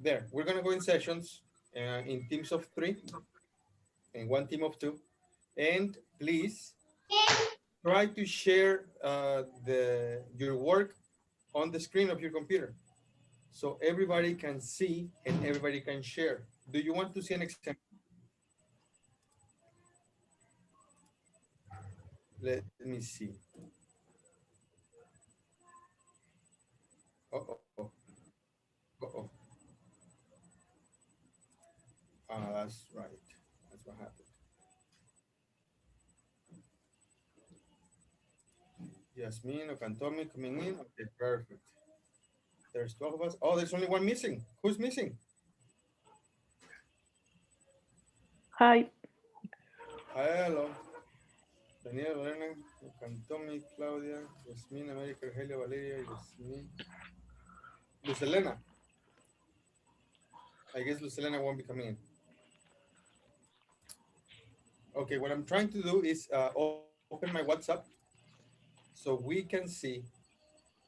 There, we're gonna go in sessions in teams of 3 and one team of 2. And please try to share your work on the screen of your computer so everybody can see and everybody can share. Do you want to see an example? Let me see. Uh-oh. Uh-oh. That's right. That's what happened. Yasmin Okantomi coming in. Okay, perfect. There's 12 of us. Oh, there's only one missing. Who's missing? Hi. Hello. Daniela, Lorena, Okantomi, Claudia, Yasmin, América, Argelia, Valeria, Yasmin. Lucelena. I guess Lucelena won't be coming in. Okay, what I'm trying to do is open my WhatsApp so we can see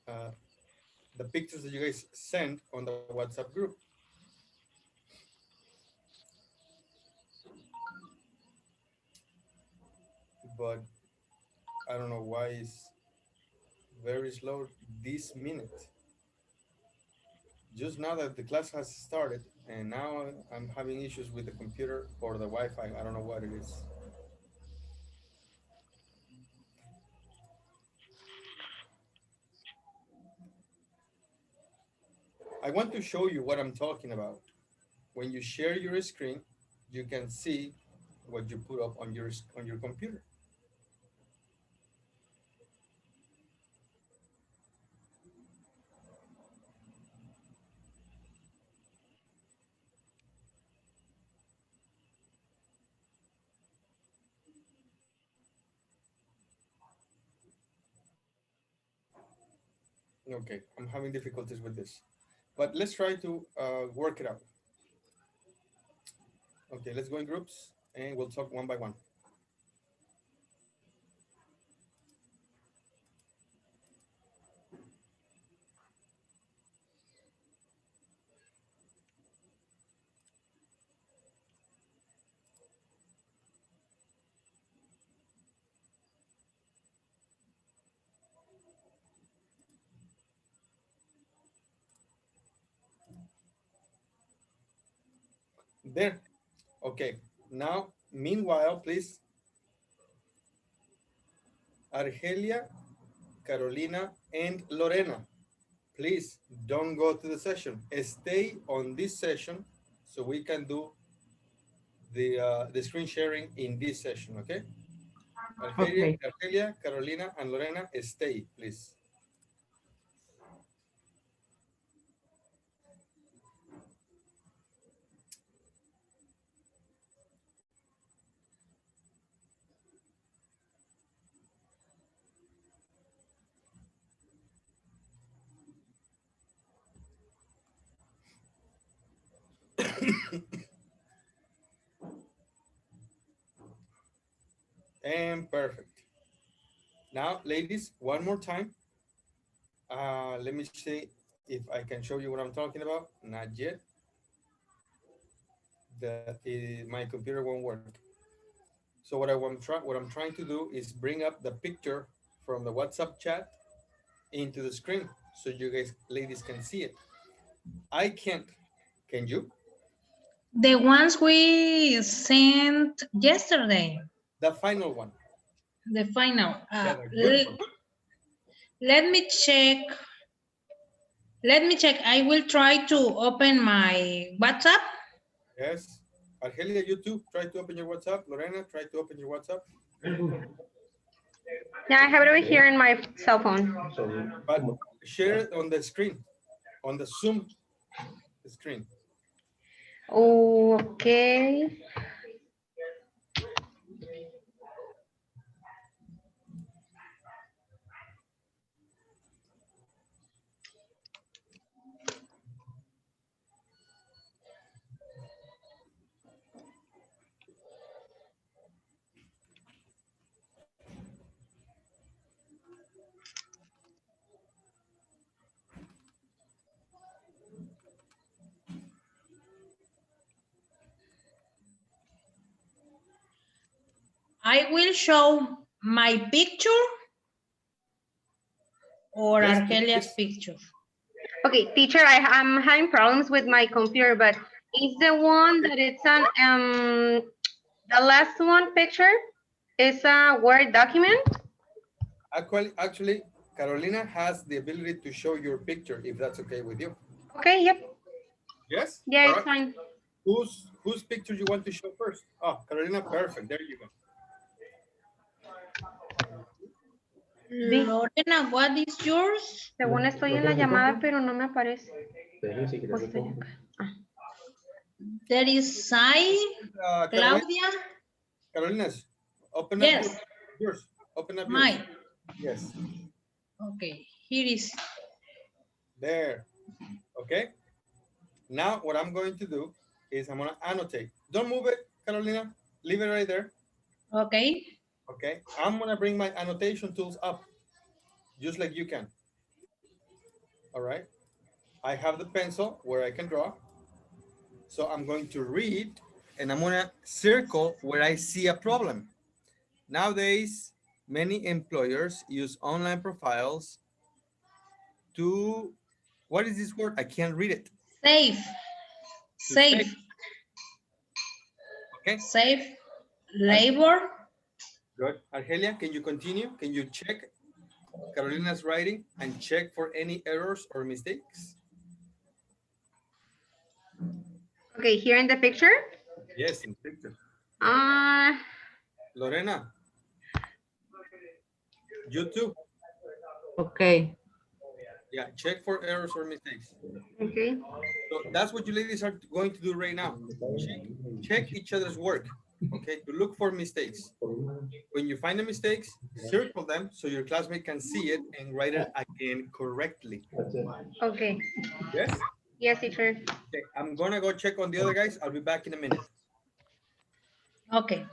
uh, the pictures that you guys send on the WhatsApp group. But I don't know why it's very slow this minute. Just now that the class has started, and now I'm having issues with the computer or the Wi-Fi. I don't know what it is. I want to show you what I'm talking about. When you share your screen, you can see what you put up on your computer. Okay, I'm having difficulties with this, but let's try to work it out. Okay, let's go in groups and we'll talk one by one. There. Okay. Now, meanwhile, please, Argelia, Carolina, and Lorena, please don't go to the session. Stay on this session so we can do the screen sharing in this session, okay? Okay. Argelia, Carolina, and Lorena, stay, please. And perfect. Now, ladies, one more time. Let me see if I can show you what I'm talking about. Not yet. My computer won't work. So what I'm trying to do is bring up the picture from the WhatsApp chat into the screen so you guys, ladies, can see it. I can't. Can you? The ones we sent yesterday. The final one. The final. Yeah, the good one. Let me check. Let me check. I will try to open my WhatsApp. Yes. Argelia, you too. Try to open your WhatsApp. Lorena, try to open your WhatsApp. Yeah, I have it over here in my cell phone. But share it on the screen, on the Zoom screen. Okay. I will show my picture or Yes, Argelia's please. picture. Okay, teacher, I'm having problems with my computer, but is the one that it's on the last one picture is a Word document? Actually, Carolina has the ability to show your picture if that's okay with you. Okay, yep. Yes? Yeah, All it's right. fine. Whose picture you want to show first? Oh, Carolina, perfect. There you go. Lorena, what is yours? Según estoy en la llamada, pero no me aparece. O estoy acá. Ah. There is Sai, Carolina, Claudia, Carolina's, open up yes, yours. Open up yours. mine. Yes. Okay, here is. There. Okay. Now what I'm going to do is I'm going to annotate. Don't move it, Carolina. Leave it right there. Okay, Okay. I'm going to bring my annotation tools up, just like you can. All right. I have the pencil where I can draw. So I'm going to read and I'm going to circle where I see a problem. Nowadays, many employers use online profiles to, what is this word? I can't read it. safe, To save. safe, Okay. safe, labor. Good. Argelia, can you continue? Can you check Carolina's writing and check for any errors or mistakes? Okay, here in the picture. Yes, in picture. Lorena, you too. Okay. Yeah, check for errors or mistakes. Okay. So that's what you ladies are going to do right now. Check each other's work, okay, to look for mistakes. When you find the mistakes, circle them so your classmate can see it and write it again correctly. Okay. Yes? Yes, teacher. Okay, I'm gonna go check on the other guys. I'll be back in a minute. Okay.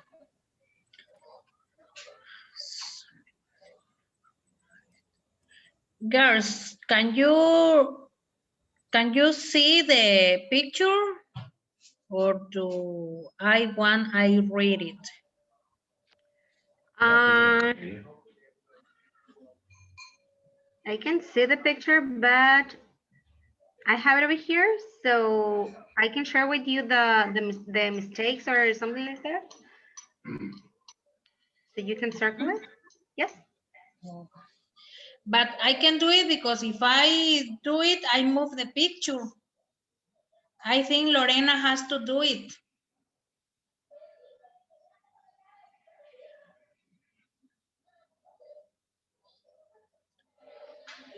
Girls, can you see the picture or do I read it? I can see the picture, but I have it over here, so I can share with you the mistakes or something like that. So you can circle it. Yes. But I can do it because if I do it, I move the picture. I think Lorena has to do it.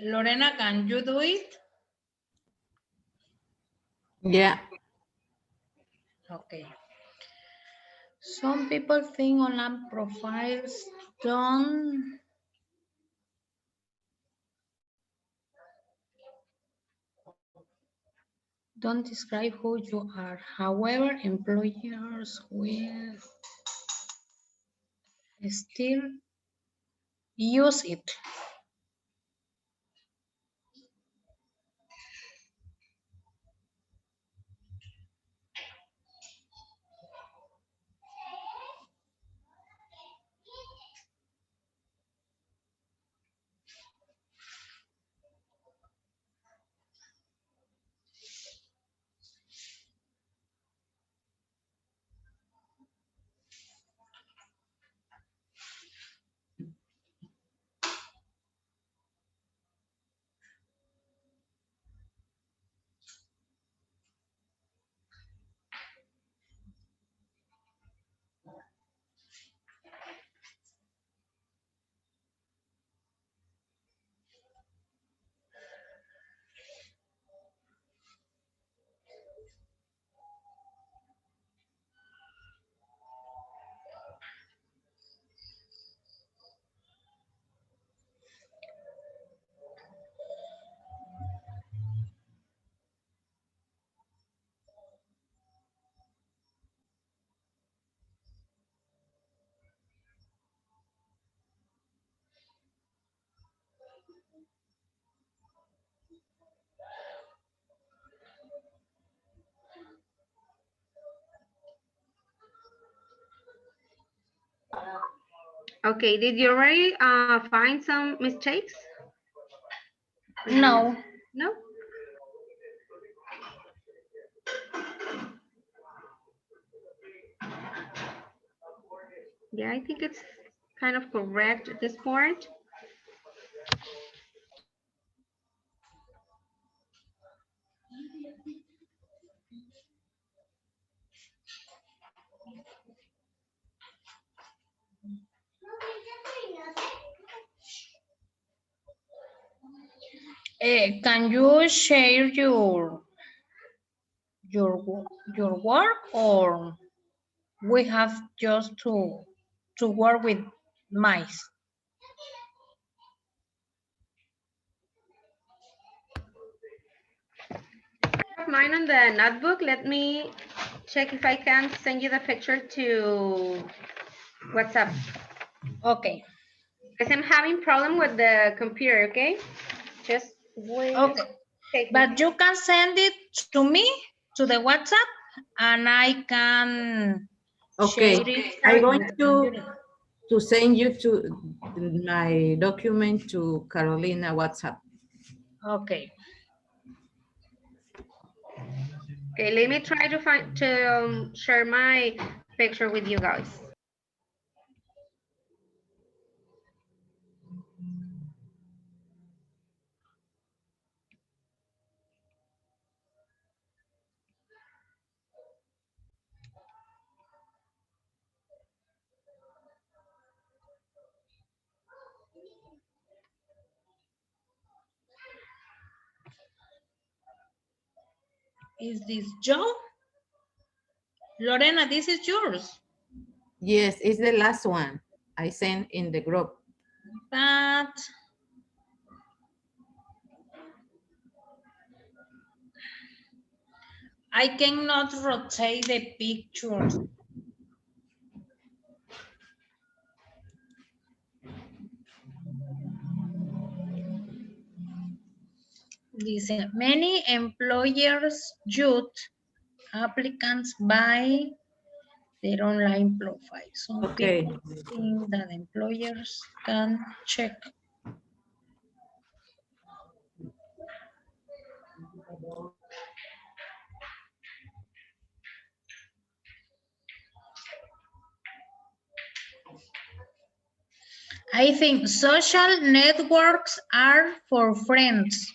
Lorena, can you do it? Yeah. Okay. Some people think online profiles don't describe who you are. However, employers will still use it. Okay, did you already find some mistakes? No. No? Yeah, I think it's kind of correct at this part. Can you share your work, or we have just to work with mice? I have mine on the notebook. Let me check if I can send you the picture to WhatsApp. Okay. Because I'm having problem with the computer, okay? Just wait. Okay. Okay. But you can send it to me to the WhatsApp, and I can Okay, share it I'm with going the computer. to send you to my document to Carolina WhatsApp. Okay. Okay, let me try to find share my picture with you guys. Is this Joe? Lorena, this is yours. Yes, it's the last one I sent in the group. But I cannot rotate the picture. Listen, many employers youth applicants by their online profile. Some Okay. people think that employers can check. I think social networks are for friends.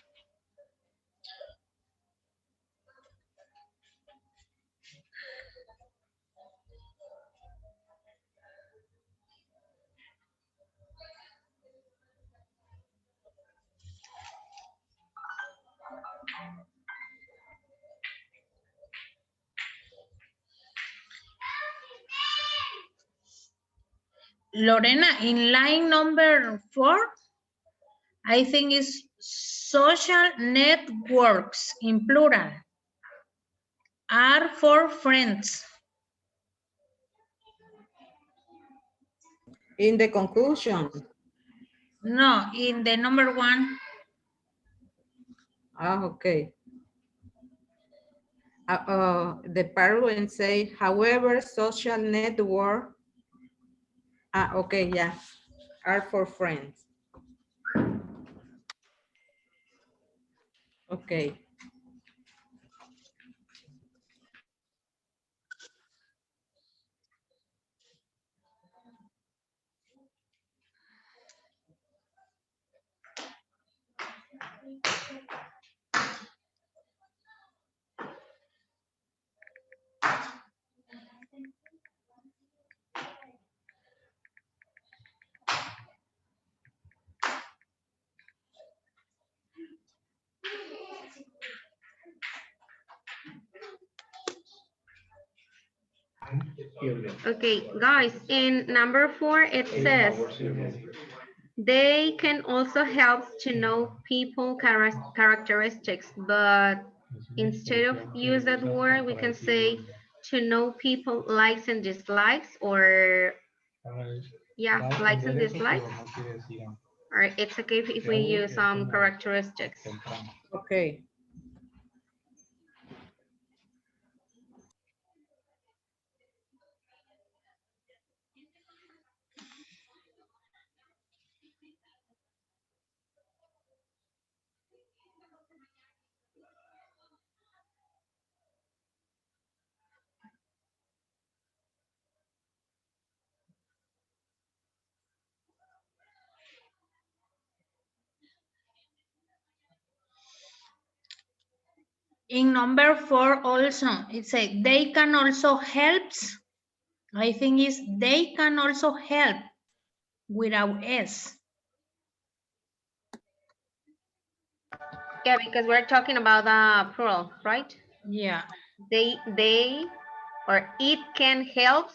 Lorena, in line number 4, I think it's social networks in plural are for friends. In the conclusion. No, in the number 1. Okay. The parent say, however, social network. Okay, yeah, are for friends. Okay. Okay, guys, in number 4, it says, they can also help to know people characteristics, but instead of use that word, we can say to know people likes and dislikes, or yeah, likes and dislikes. Or it's okay if we use some characteristics. Okay. In number 4 also, it says they can also help. I think is they can also help without S. Yeah, because we're talking about plural, right? Yeah. They, or it can help.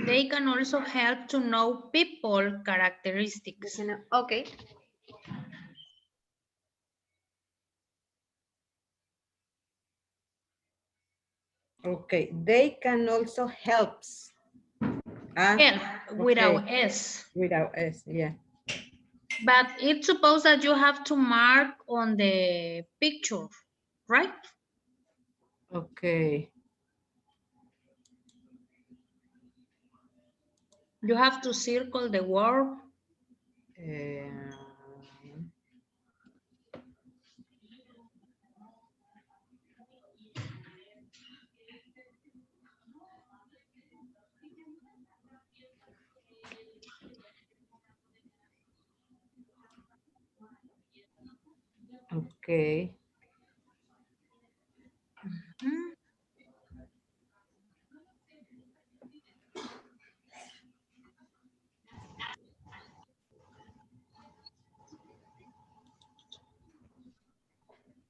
They can also help to know people characteristics. Okay. Okay, they can also help. Help without Okay. S. Without S, yeah. But it's supposed that you have to mark on the picture, right? Okay. You have to circle the word. Um, okay. Hmm.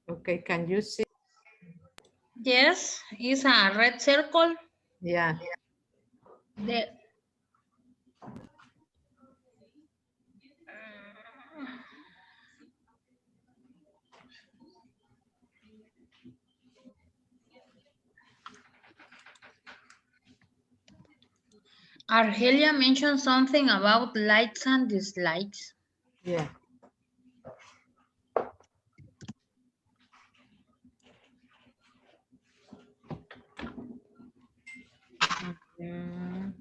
Okay, can you see? Yes, it's a red circle. Yeah. The Argelia mentioned something about likes and dislikes. Yeah. Mm,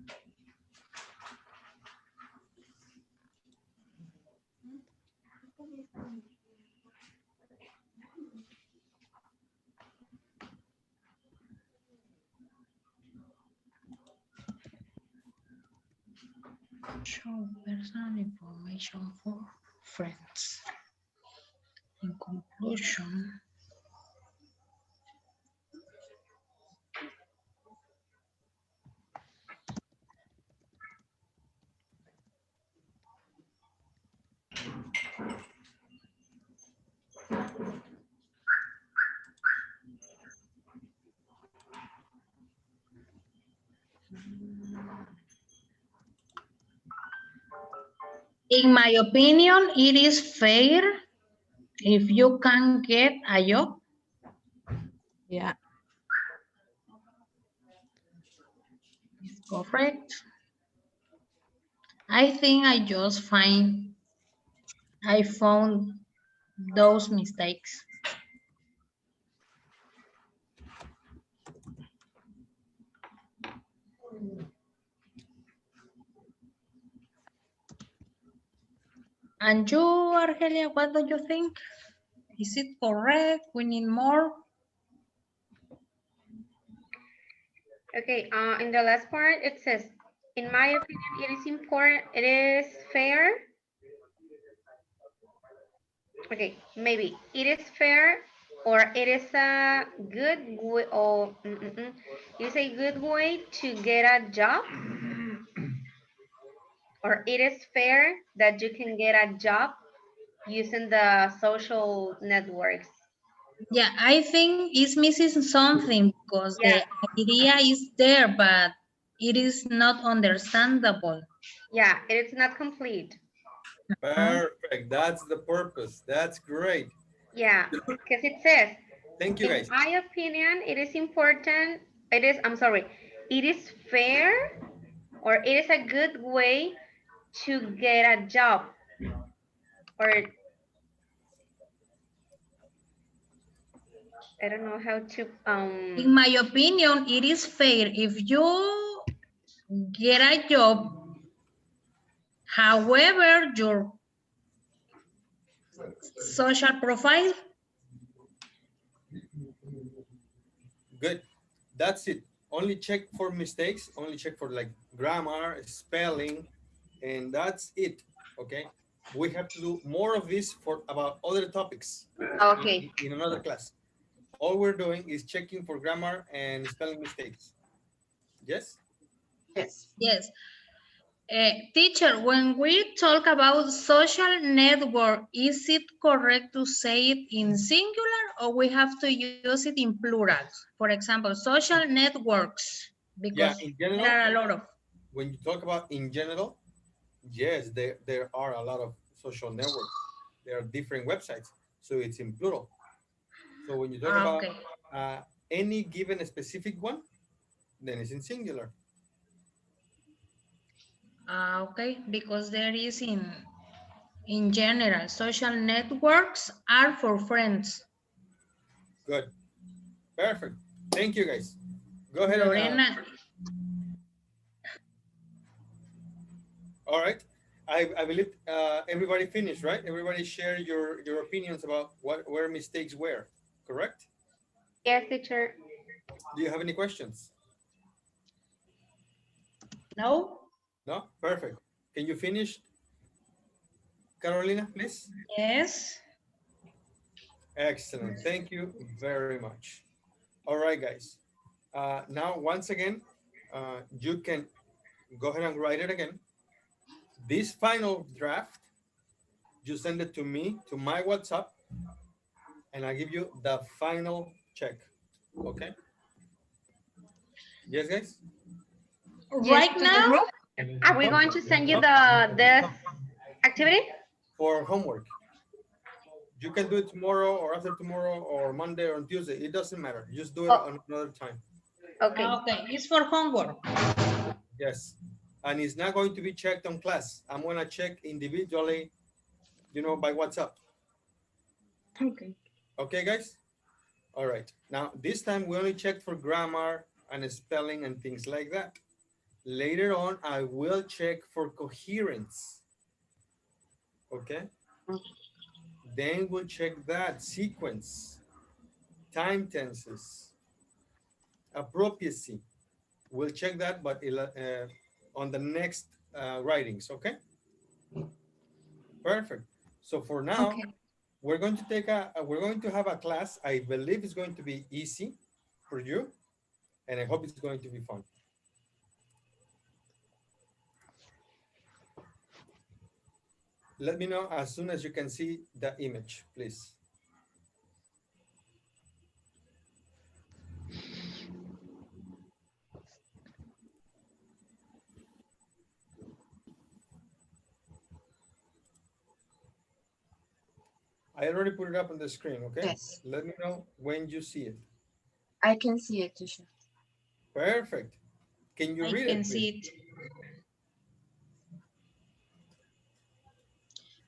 Show personal information for friends. In conclusion, in my opinion, it is fair if you can get a job. yeah. It's correct. I think I found those mistakes. And you, Argelia, what do you think? Is it correct? We need more? Okay, in the last part, it says, in my opinion, it is important, it is fair. Okay, maybe it is fair, or it is a good way, or it is a good way to get a job, or it is fair that you can get a job using the social networks. Yeah, I think it's missing something because Yeah, the idea is there, but it is not understandable. yeah, it is not complete. Perfect. That's the purpose. That's great. Yeah, because it says, Thank you, in guys. my opinion, it is important, I'm sorry, it is fair, or it is a good way to get a job, or I don't know how to, In my opinion, it is fair if you get a job, however, your social profile. Good. That's it. Only check for mistakes. Only check for like grammar, spelling, and that's it. Okay. We have to do more of this for about other topics okay. in another class. all we're doing is checking for grammar and spelling mistakes. Yes? Yes. Yes. Teacher, when we talk about social network, is it correct to say it in singular or we have to use it in plural? For example, social networks, Yeah, because in there general, are a lot of. when you talk about in general, yes, there are a lot of social networks. There are different websites, so it's in plural. So when you talk about Okay. any given specific one, then it's in singular. Okay, because there is in general, social networks are for friends. Good. Perfect. Thank you, guys. Go ahead and Lorena, all right. I believe everybody finished, right? Everybody share your opinions about where mistakes were, correct? Yes, teacher. Do you have any questions? no? No? Perfect. Can you finish, Carolina, please? Yes. Excellent. Thank you very much. All right, guys. Now, once again, you can go ahead and write it again. This final draft, you send it to me, to my WhatsApp, and I give you the final check. Okay? Yes, guys? Yes, Right to the now? group. Are we going to send you the activity? For homework. You can do it tomorrow or after tomorrow or Monday or on Tuesday. It doesn't matter. Just do it Oh. on another time. Okay. Okay, it's for homework. Yes. And it's not going to be checked on class. I'm going to check individually, by WhatsApp. Okay. Okay, guys? All right. Now, this time we only checked for grammar and spelling and things like that. Later on, I will check for coherence. Okay? Then we'll check that sequence, time tenses, appropriacy. We'll check that, but on the next writings, okay? Perfect. So for now, Okay. we're going to have a class. I believe it's going to be easy for you, and I hope it's going to be fun. Let me know as soon as you can see the image, please. I already put it up on the screen, okay? Yes. Let me know when you see it. I can see it, teacher. Perfect. Can you I read can it, please? see it.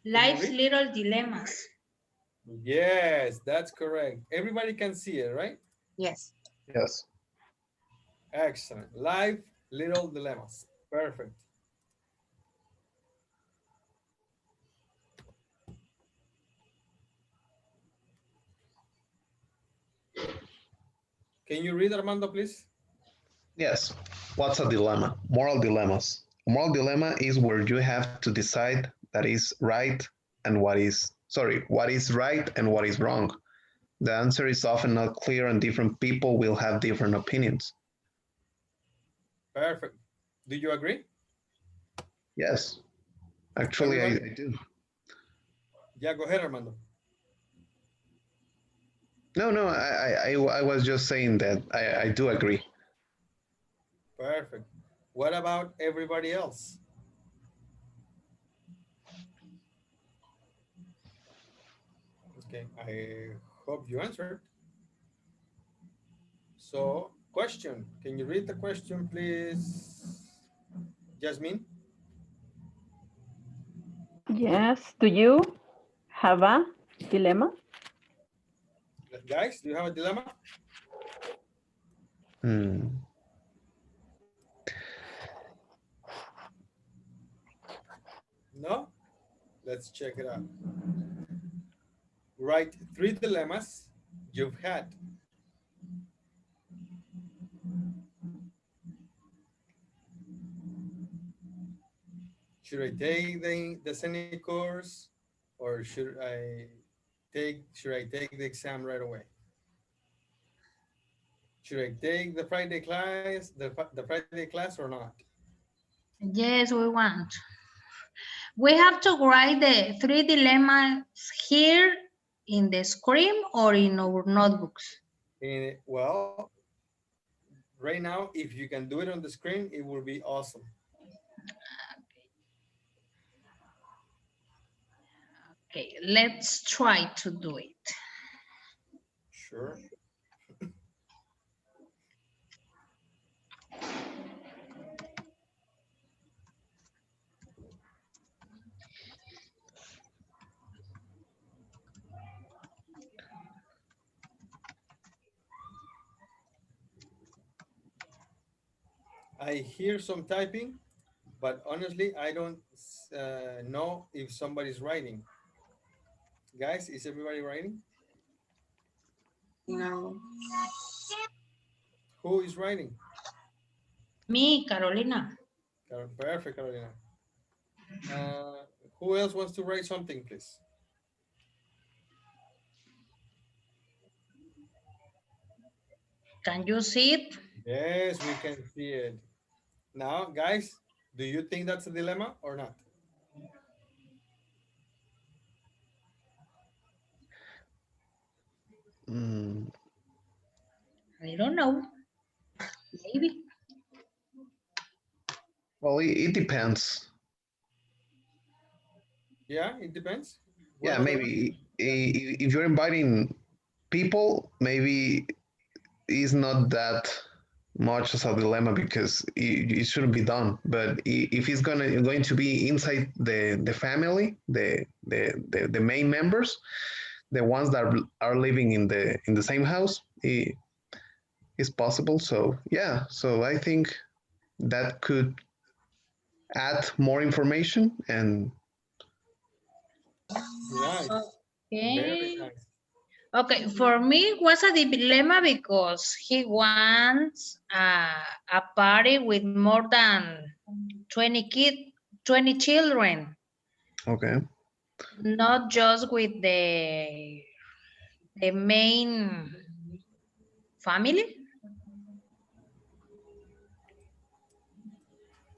you Life's read? little dilemmas. Yes, that's correct. Everybody can see it, right? Yes. Yes. Excellent. Life, little dilemmas. Perfect. Can you read, Armando, please? Yes. What's a dilemma? Moral dilemmas. A moral dilemma is where you have to decide that is right and what is right and what is wrong. The answer is often not clear and different people will have different opinions. Perfect. Do you agree? Yes. Actually, I do. Yeah, go ahead, Armando. No, I was just saying that I do agree. Perfect. What about everybody else? Okay, I hope you answered. So, question. Can you read the question, please? Jasmine? Yes. Do you have a dilemma? Guys, do you have a dilemma? No? Let's check it out. Write 3 dilemmas you've had. Should I take the Cenni course or should I take the exam right away? Should I take the Friday class, the Friday class or not? Yes, we want. We have to write the 3 dilemmas here in the screen or in our notebooks. Well, right now, if you can do it on the screen, it will be awesome. Okay, let's try to do it. Sure. I hear some typing, but honestly, I don't know if somebody's writing. Guys, is everybody writing? No. Who is writing? Me, Carolina. Perfect, Carolina. Uh, who else wants to write something, please? Can you see it? Yes, we can see it. Now, guys, do you think that's a dilemma or not? Mm, I don't know. Maybe. well, it depends. Yeah, it depends. What Yeah, other one? maybe if you're inviting people, maybe it's not that much as a dilemma because it shouldn't be done. But if it's going to be inside the family, the main members, the ones that are living in the same house, it's possible. So yeah, so I think that could add more information and Nice. Very Okay. nice. Okay, for me it was a dilemma because he wants a party with more than 20 children, okay. not just with the main family.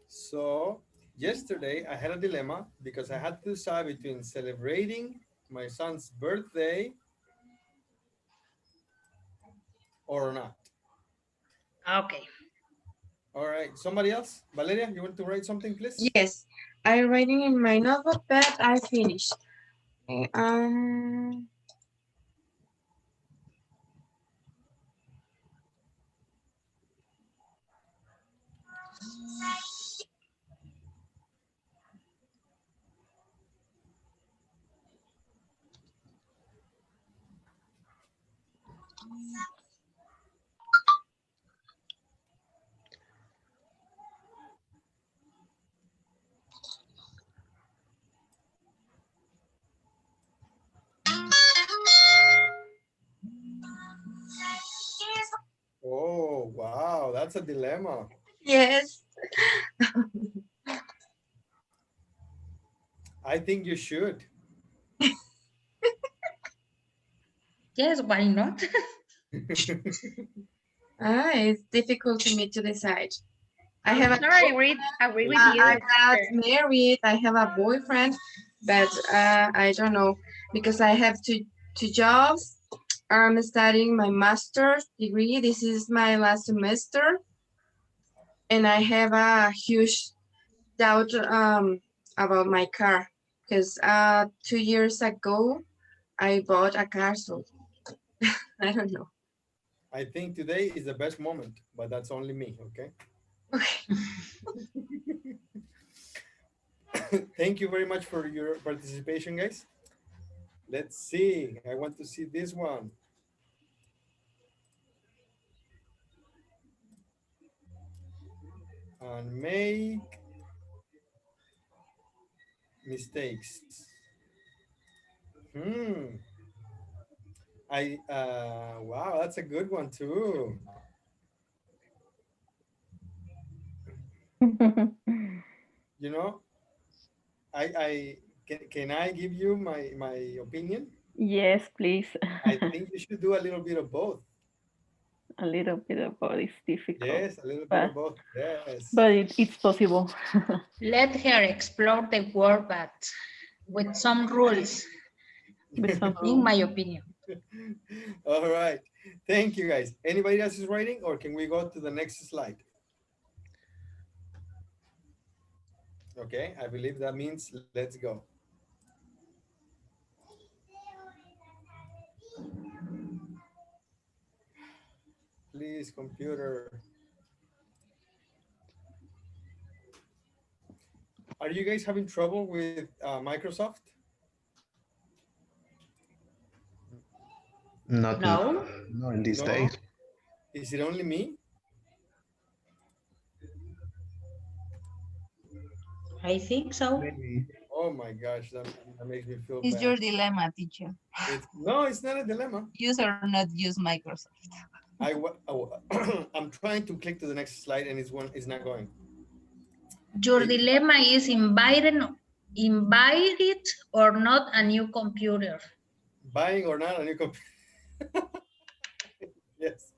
So yesterday I had a dilemma because I had to decide between celebrating my son's birthday or not. Okay. All right, somebody else? Valeria, you want to write something, please? Yes, I'm writing in my notebook, but I finished. Okay, Oh, wow, that's a dilemma. yes. I think you should. Yes, why not? It's difficult to me to decide. I have a I agree with you. I'm not married. I have a boyfriend, but I don't know because I have two jobs. I'm studying my master's degree. This is my last semester, and I have a huge doubt about my car because 2 years ago I bought a car, so I don't know. I think today is the best moment, but that's only me, okay? Okay. Thank you very much for your participation, guys. Let's see. I want to see this one. And make mistakes. Hmm. Wow, that's a good one too. You know, can I give you my opinion? Yes, please. I think you should do a little bit of both. A little bit of both is difficult. Yes, a little bit but, of both. Yes. but it's possible. Let her explore the world, but with some rules, With some in my opinion. All right. Thank you, guys. Anybody else is writing, or can we go to the next slide? Okay, I believe that means let's go. Please, computer. Are you guys having trouble with Microsoft? Not, No. not in these No? days. Is it only me? I think so. Maybe. Oh my gosh, that makes me feel It's bad. your dilemma, teacher. No, it's not a dilemma. Use or not use Microsoft. I'm trying to click to the next slide and it's not going. Your dilemma is invited or not a new computer. Buying or not a new computer. Yes.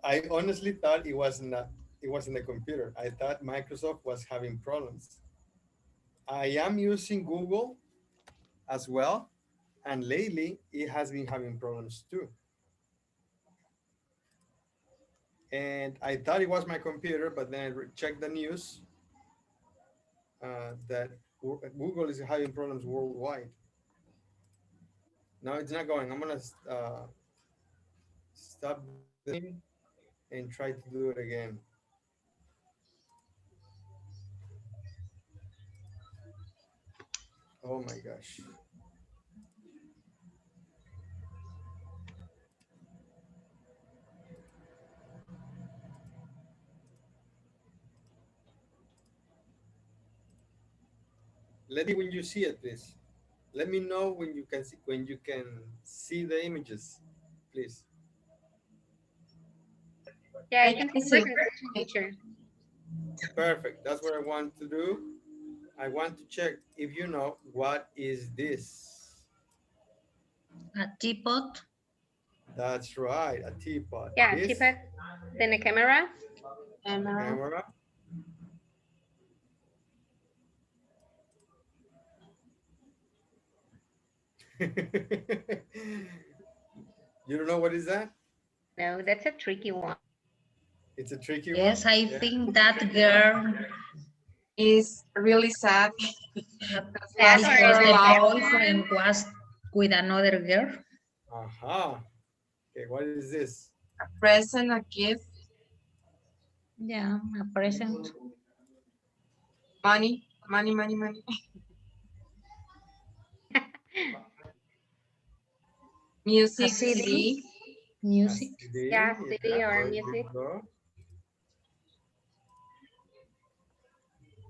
I honestly thought it wasn't the computer. I thought Microsoft was having problems. I am using Google as well, and lately it has been having problems too. And I thought it was my computer, but then I checked the news that Google is having problems worldwide. No, it's not going. I'm gonna stop the thing and try to do it again. Oh my gosh. Let me when you see it, please. Let me know when you can see the images, please. Yeah, I I can can see see. the presentation, teacher. Perfect. That's what I want to do. I want to check if you know what is this. A teapot. That's right, a teapot. Yeah, This teapot. Then a camera. camera. You don't know what is that? No, that's a tricky one. It's a tricky one. Yes, I Yeah. think that girl, Is really sad. Sad That's or because very the long. boyfriend was with another girl. Aha. Okay, what is this? A present, a gift, Yeah, a present. money, money, money, money. A Music, CD, CD, music. A CD. Yeah, CD or very music. good go.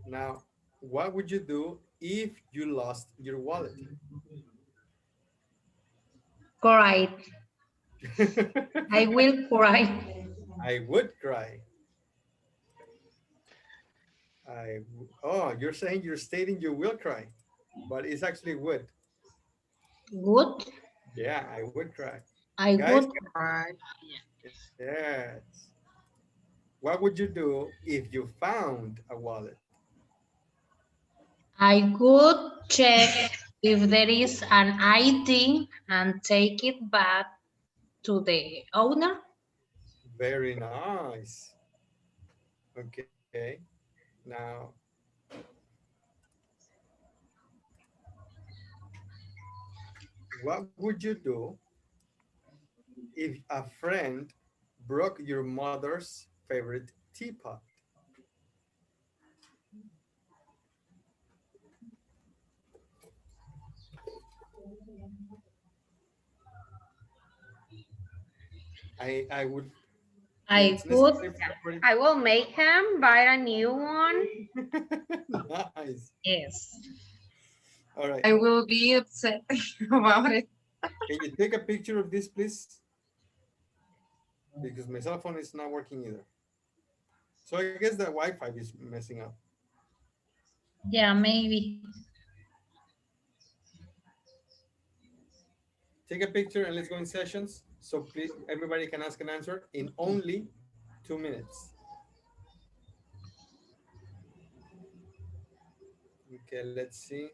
Now, what would you do if you lost your wallet? Cry. I will cry. I would cry. Oh, you're saying you're stating you will cry, but it's actually would. Good. Yeah, I would cry. I Guys, would cry. yes. What would you do if you found a wallet? I would check if there is an ID and take it back to the owner. Very nice. Okay. Now, what would you do if a friend broke your mother's favorite teapot? I would. I It's would, necessary for it. I will make him buy a new one. Nice. yes. All right. I will be upset about it. Can you take a picture of this, please? Because my cell phone is not working either. So I guess the Wi-Fi is messing up. Yeah, maybe. Take a picture and let's go in sessions. So please, everybody can ask an answer in only 2 minutes. Okay, let's see.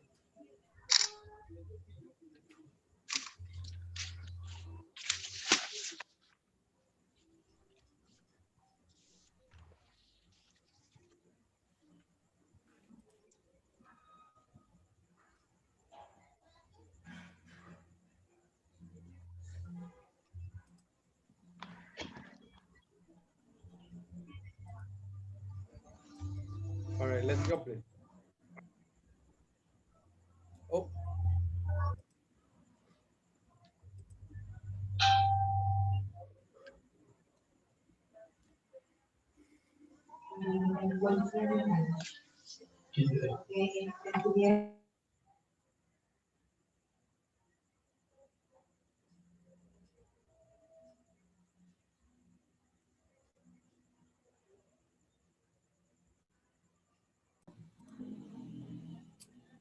All right, let's go, please. Oh.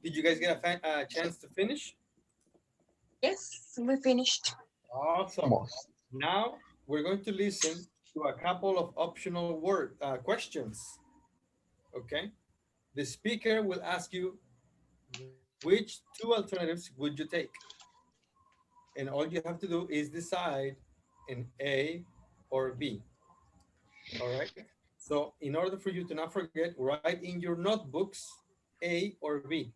Did you guys get a chance to finish? Yes, we finished. Awesome. Now we're going to listen to a couple of optional questions. Okay. The speaker will ask you, which two alternatives would you take? And all you have to do is decide in A or B. All right. So in order for you to not forget, write in your notebooks A or B.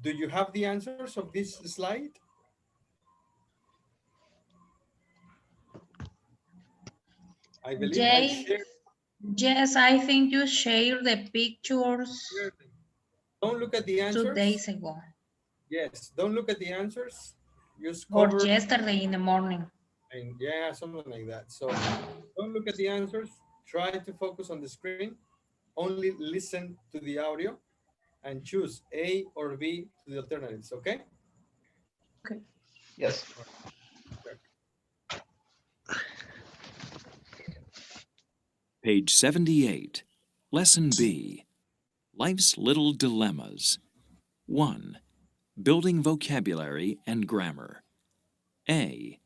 Do you have the answers of this slide? I believe I shared. Yes, I think you shared the pictures Don't look at the 2 answers. days ago. Yes, don't look at the answers. Just Or cover. yesterday in the morning. And yeah, something like that. So don't look at the answers. Try to focus on the screen. Only listen to the audio and choose A or B to the alternatives, okay? Okay. Yes. Page 78, Lesson B, Life's Little Dilemmas. 1. Building vocabulary and grammar. A.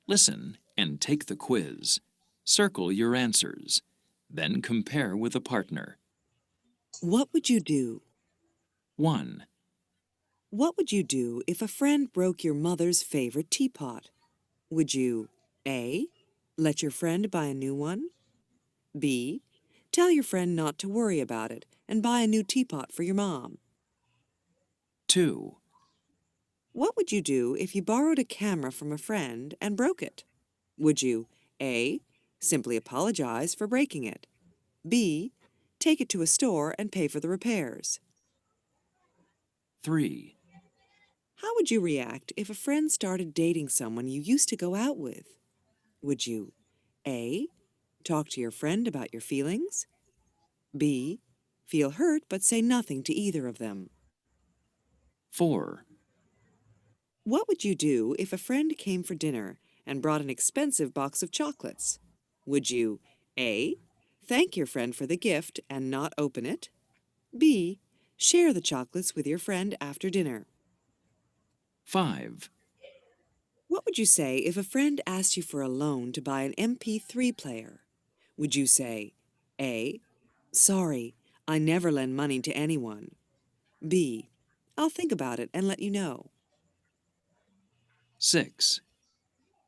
Listen and take the quiz. Circle your answers. Then compare with a partner. What would you do? 1. What would you do if a friend broke your mother's favorite teapot? Would you A. Let your friend buy a new one? B. Tell your friend not to worry about it and buy a new teapot for your mom? 2. What would you do if you borrowed a camera from a friend and broke it? Would you A. Simply apologize for breaking it? B. Take it to a store and pay for the repairs? 3. How would you react if a friend started dating someone you used to go out with? Would you A. Talk to your friend about your feelings? B. Feel hurt but say nothing to either of them? 4. What would you do if a friend came for dinner and brought an expensive box of chocolates? Would you A. Thank your friend for the gift and not open it? B. Share the chocolates with your friend after dinner? 5. What would you say if a friend asked you for a loan to buy an MP3 player? Would you say A. Sorry, I never lend money to anyone? B. I'll think about it and let you know? 6.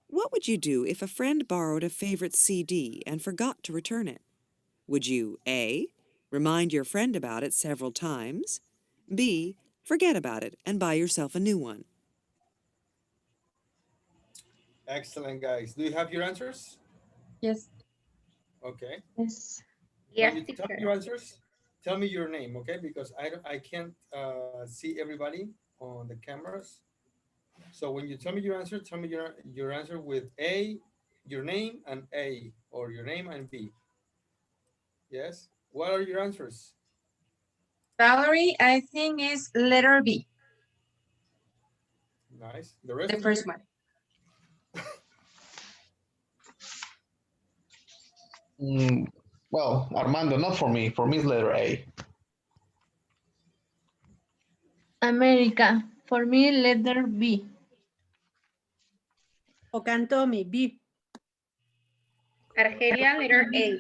What would you do if a friend borrowed a favorite CD and forgot to return it? Would you A. Remind your friend about it several times? B. Forget about it and buy yourself a new one? Excellent, guys. Do you have your answers? Yes. Okay. Yes. When Yes, you tell me teacher. your answers, tell me your name, okay? Because I can't see everybody on the cameras. So when you tell me your answer, tell me your answer with A, your name and A, or your name and B. Yes. What are your answers? Valerie, I think is letter B, Nice. The rest the of first you? one. Well, Armando, not for me. For me, it's letter A. America. For me, letter B. Ocantomi, B. Argelia, letter A.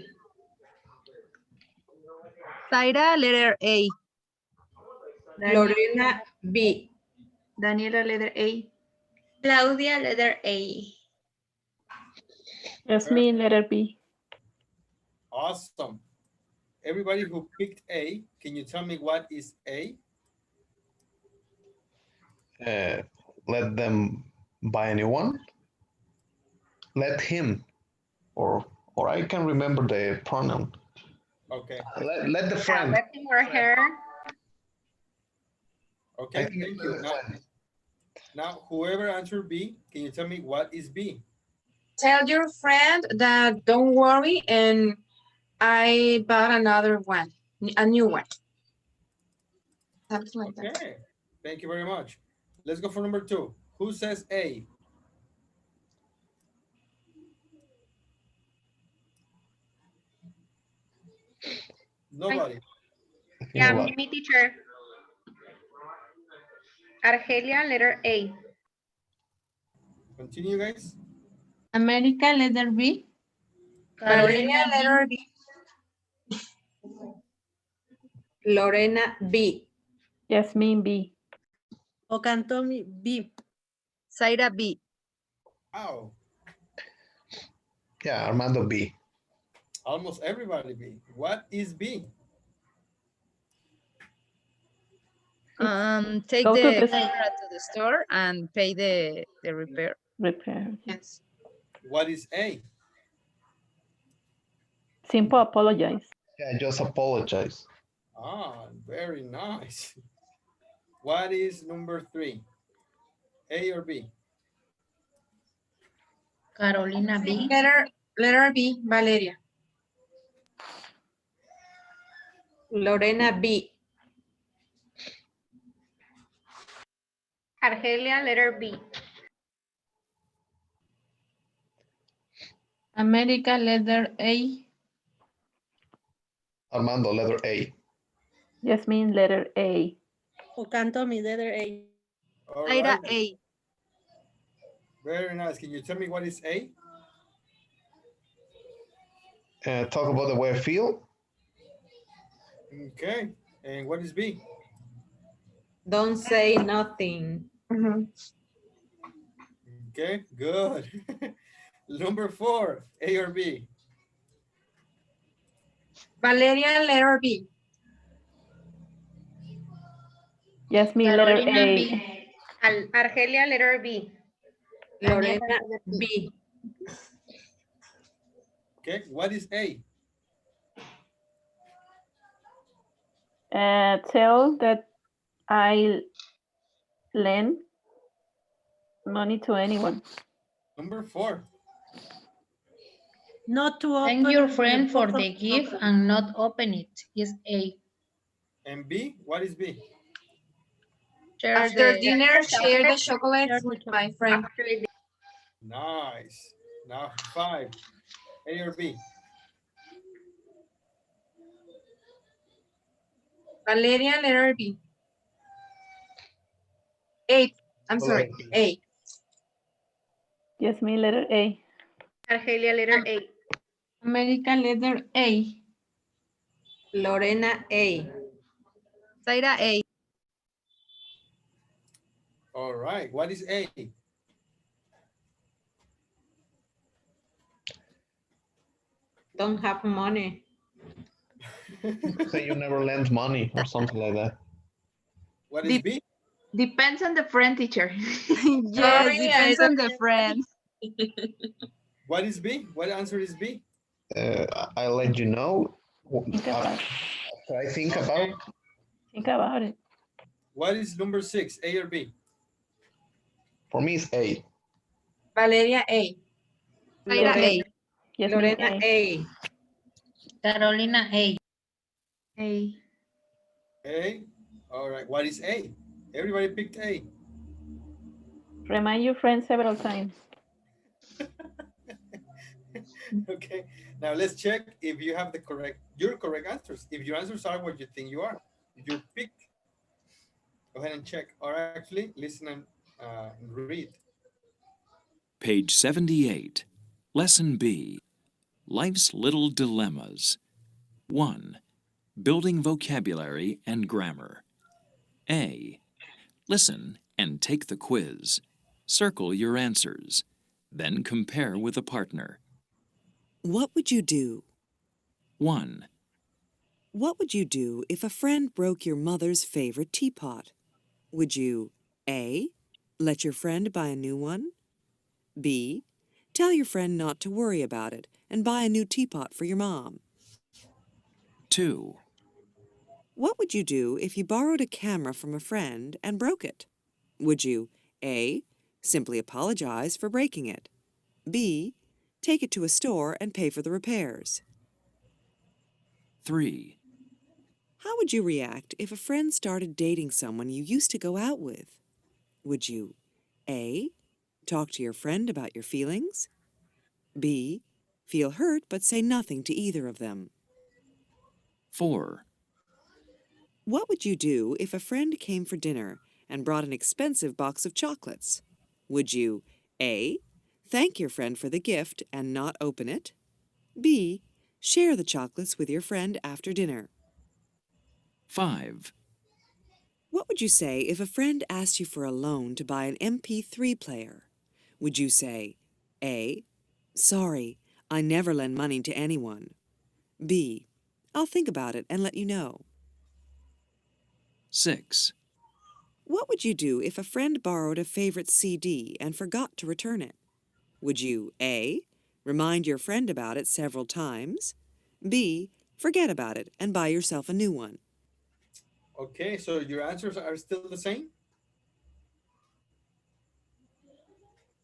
Zaira, letter A. Lorena B. Daniela, letter A. Claudia, letter A. Jasmine, letter B. Awesome. Everybody who picked A, can you tell me what is A? Let them buy a new one. Let him, or I can remember the pronoun. Okay. Let the friend. Let him or her. Okay, thank you. Now, whoever answered B, can you tell me what is B? Tell your friend that don't worry and I bought another one, a new one. Something like that. Okay, thank you very much. Let's go for number 2. Who says A? Nobody. Yeah, Nobody. me, teacher. Argelia, letter A. Continue, guys. America, letter B. Valeria, letter B. Lorena B. Jasmine B. Ocantomi B. Zaira B. Wow, Yeah, Armando B. almost everybody B. What is B? Take Go to the the- camera to the store and pay the repair. Repair. Yes. What is A? Simple apologize. Yeah, just apologize. Ah, very nice. What is number 3? A or B? Carolina B. Letter B, Valeria. Lorena B. Argelia, letter B. America, letter A. Armando, letter A. Jasmine, letter A. Ocantomi, letter A. All Zaira right. A. Very nice. Can you tell me what is A? Talk about the way I feel. Okay. And what is B? Don't say nothing. Okay, good. Number 4, A or B? Valeria, letter B. Jasmine, letter Carolina A. B. Argelia, letter B. Lorena B. Okay, what is A? Tell that I lend money to anyone. Number 4. Not to open. Thank your friend for the gift and not open it. Is A. And B, what is B? Share After the dinner, share the chocolates with my friend. Nice. Now 5, A or B? Valeria, letter B. 8. I'm sorry, A. Jasmine, letter A. Argelia, letter A. America, letter A. Lorena A. Zaira A. All right, what is A? Don't have money. Say you never lend money or something like that. What is B? Depends on the friend, teacher. Yes, Sorry, depends I on the friend. What is B? What answer is B? I'll let you know. Think about it. After I think about. Think about it. What is number 6, A or B? For me, it's A. Valeria A. Zaira A. Jasmine Lorena A. A. Carolina A. A. A. All right, what is A? Everybody picked A. Remind your friend several times. Okay, now let's check if you have your correct answers. If your answers are what you think you are, if you picked, go ahead and check, or actually listen and read. Page 78. Lesson B. Life's little dilemmas. 1. Building vocabulary and grammar. A. Listen and take the quiz. Circle your answers. Then compare with a partner. What would you do? 1, What would you do if a friend broke your mother's favorite teapot? Would you A. Let your friend buy a new one? B. Tell your friend not to worry about it and buy a new teapot for your mom? 2, What would you do if you borrowed a camera from a friend and broke it? Would you A. Simply apologize for breaking it? B. Take it to a store and pay for the repairs? 3, How would you react if a friend started dating someone you used to go out with? Would you A. Talk to your friend about your feelings? B. Feel hurt but say nothing to either of them? 4, What would you do if a friend came for dinner and brought an expensive box of chocolates? Would you A. Thank your friend for the gift and not open it? B. Share the chocolates with your friend after dinner? 5, What would you say if a friend asked you for a loan to buy an MP3 player? Would you say A. Sorry, I never lend money to anyone? B. I'll think about it and let you know? 6, What would you do if a friend borrowed a favorite CD and forgot to return it? Would you A. Remind your friend about it several times? B. Forget about it and buy yourself a new one? Okay, so your answers are still the same?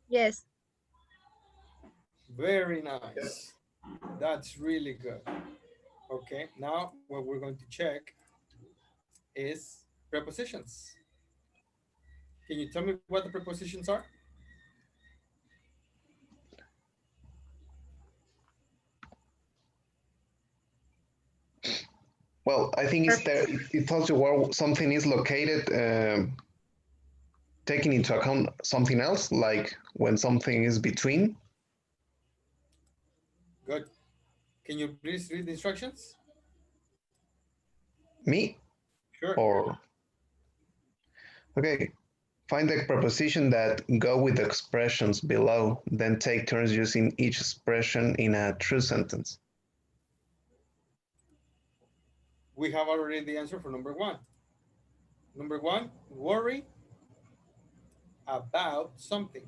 Yes. Very nice. That's really good. Okay, now what we're going to check is prepositions. Can you tell me what the prepositions are? Well, I think it's there. It tells you where something is located, taking into account something else, like when something is between. Good. Can you please read the instructions? Me? Sure. Or okay. Find the preposition that go with the expressions below, then take turns using each expression in a true sentence. We have already the answer for number 1. Number 1, worry about something.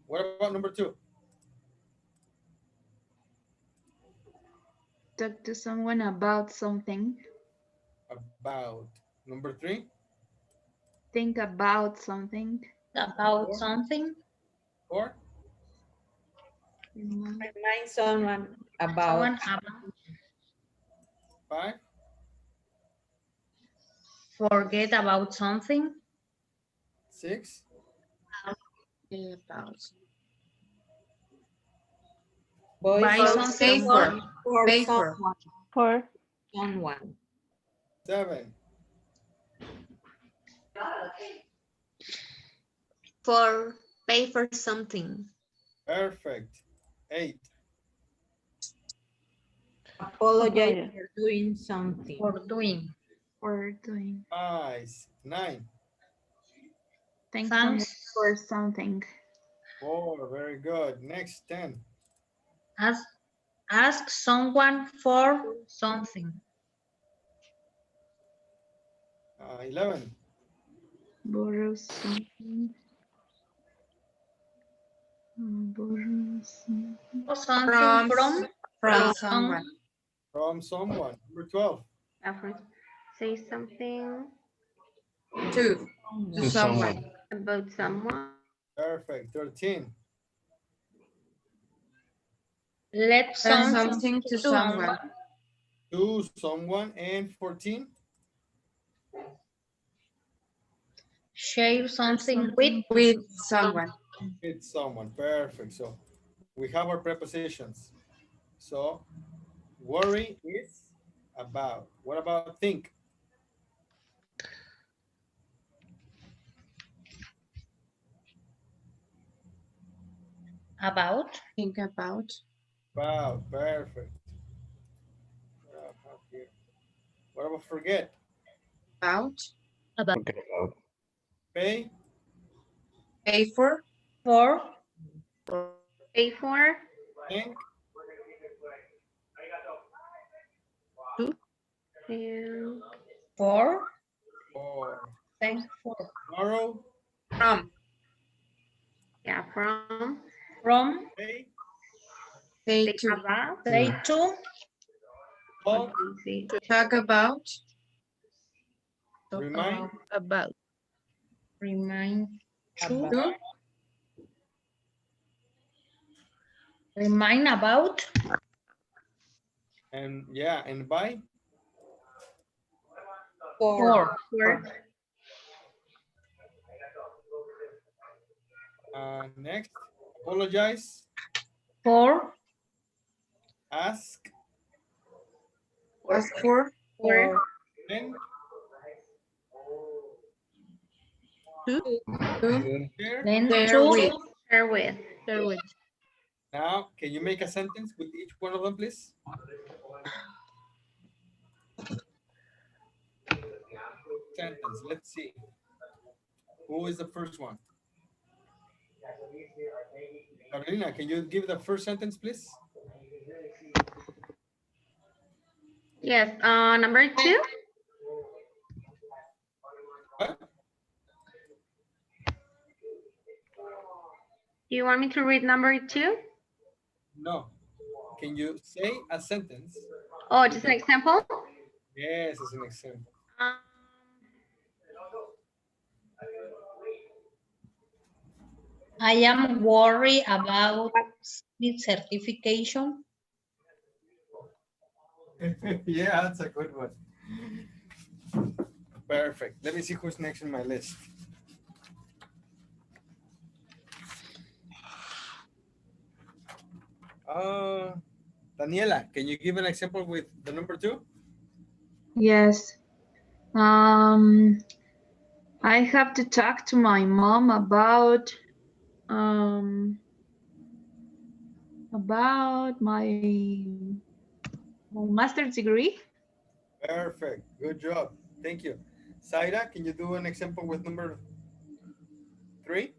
What about number 2? Talk to someone about something. About. Number 3? Think about something. About something. 4? Remind someone about. Someone about. 5? Forget about something. 6? About. Buy something for Pay for. someone. For Someone. 7? For pay for something. Perfect. 8? Apologize for doing something. for doing. Or doing. 9? Thank someone Thanks. for something. 4, very good. Next, 10. Ask someone for something. 11. Borrow something. Borrow something. Or something From someone. From someone. Number 12. Say something To To someone. about someone. Perfect. 13. Let send something something to someone. To someone. And 14. Share something With someone. With someone. Perfect. So we have our prepositions. So worry is about. What about think? about. Think about. About, perfect. Here. What about forget? About. Forget about. Pay? Pay for. For. Pay for. Thank? And For. For. Thank for. Borrow? From. yeah, from. From. Pay? Say Say to. about. Say to. Talk? Talk about. Talk Remind? About. Remind. To. To. Remind about. And yeah, and buy? For. Next, apologize, For. ask, Ask for. For. lend, To. share. Then Share to. with. Share with. Share with. Now, can you make a sentence with each one of them, please? Sentence, let's see. Who is the first one? Carolina, can you give the first sentence, please? Yes. Number 2. What? Do you want me to read number 2? No. Can you say a sentence? Oh, just an example. Yes, as an example. I am worried about the certification. Yeah, that's a good one. Perfect. Let me see who's next in my list. Daniela, can you give an example with the number 2? Yes. I have to talk to my mom about my master's degree. Perfect. Good job. Thank you. Zaira, can you do an example with number 3?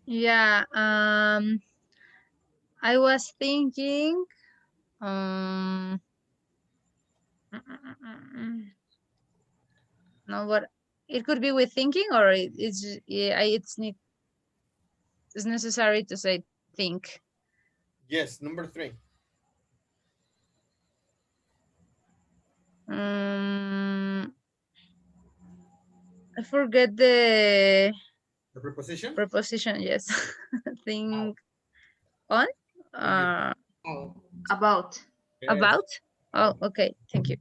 Yeah. I was thinking. No, but it could be with thinking, or it's yeah. It's necessary to say think. Yes, number 3. I forget the The preposition? preposition. Yes, think on. About. Yes. About. Oh, okay. Thank you.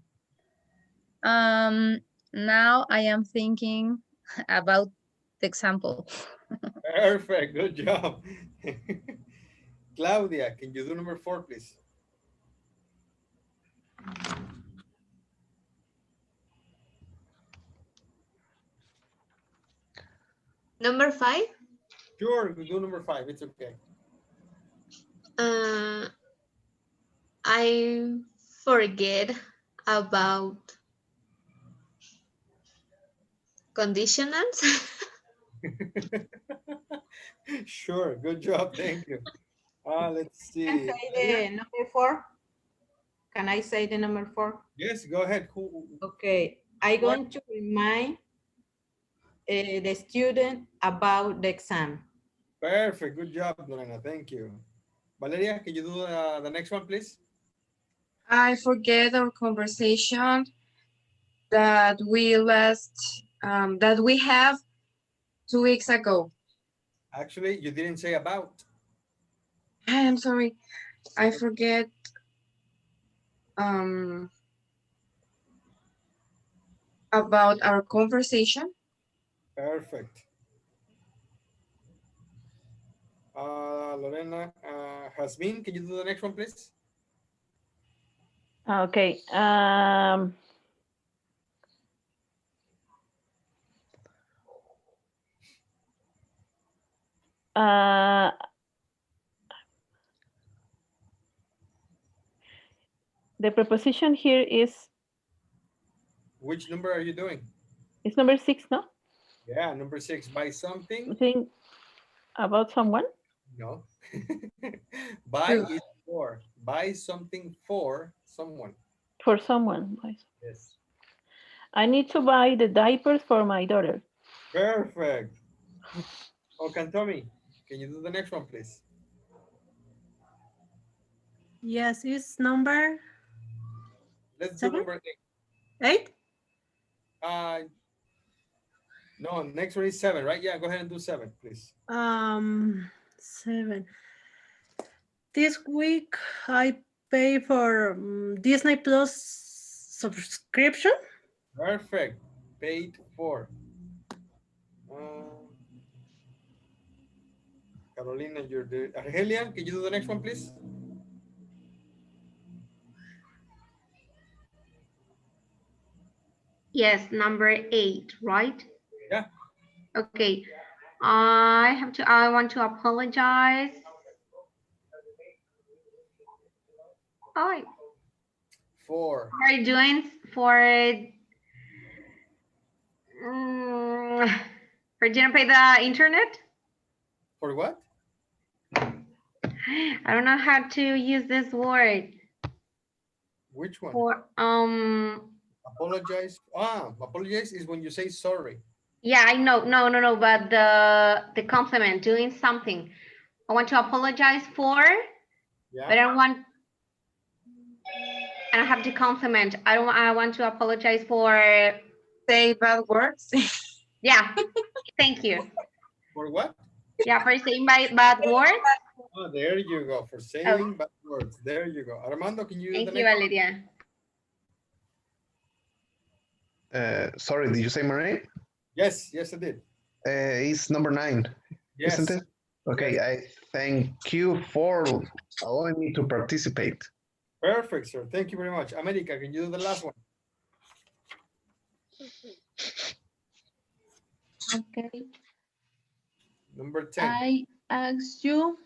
Now I am thinking about the example. Perfect. Good job. Claudia, can you do number 4, please? Number 5. Sure, we do number 5. It's okay. I forget about conditionals. Sure, good job. Thank you. Let's see. Can I say the number 4? Can I say the number 4? Yes, go ahead. Okay, I'm going to remind the student about the exam. Perfect. Good job, Lorena. Thank you. Valeria, can you do the next one, please? I forget our conversation that we have 2 weeks ago. Actually, you didn't say about. I'm sorry. I forget about our conversation. Perfect. Lorena, Hasmin, can you do the next one, please? Okay. The preposition here is Which number are you doing? it's number 6, no? Yeah, number 6. Buy something. Think about someone. No. Buy is for. Buy something for someone. For someone. Yes. I need to buy the diapers for my daughter. Perfect. Oh, Tommy, can you do the next one, please? Yes, it's number Let's 7? do number 8. 8. No, next one is 7, right? Yeah, go ahead and do 7, please. 7. This week I pay for Disney Plus subscription. Perfect. Paid for. Carolina, you're the Argelia, can you do the next one, please? Yes, number 8, right? Yeah. Okay. I want to apologize. Oh, For doing for didn't pay the internet. For what? I don't know how to use this word. Which one? For apologize. Apologize is when you say sorry. Yeah, I know. No. But the compliment, doing something. I want to apologize for. Yeah. But I want. And I have to compliment. I want to apologize for. Say bad words. Yeah. Thank you. For what? Yeah, for saying bad words. Oh, there you go. For saying bad words. There you go. Armando, can you? Thank you, Valeria. Sorry, did you say Marie? Yes, I did. It's number 9, yes. Isn't it? Okay, yes. I thank you for allowing me to participate. Perfect, sir. Thank you very much. America, can you do the last one? Okay. Number 10. I asked you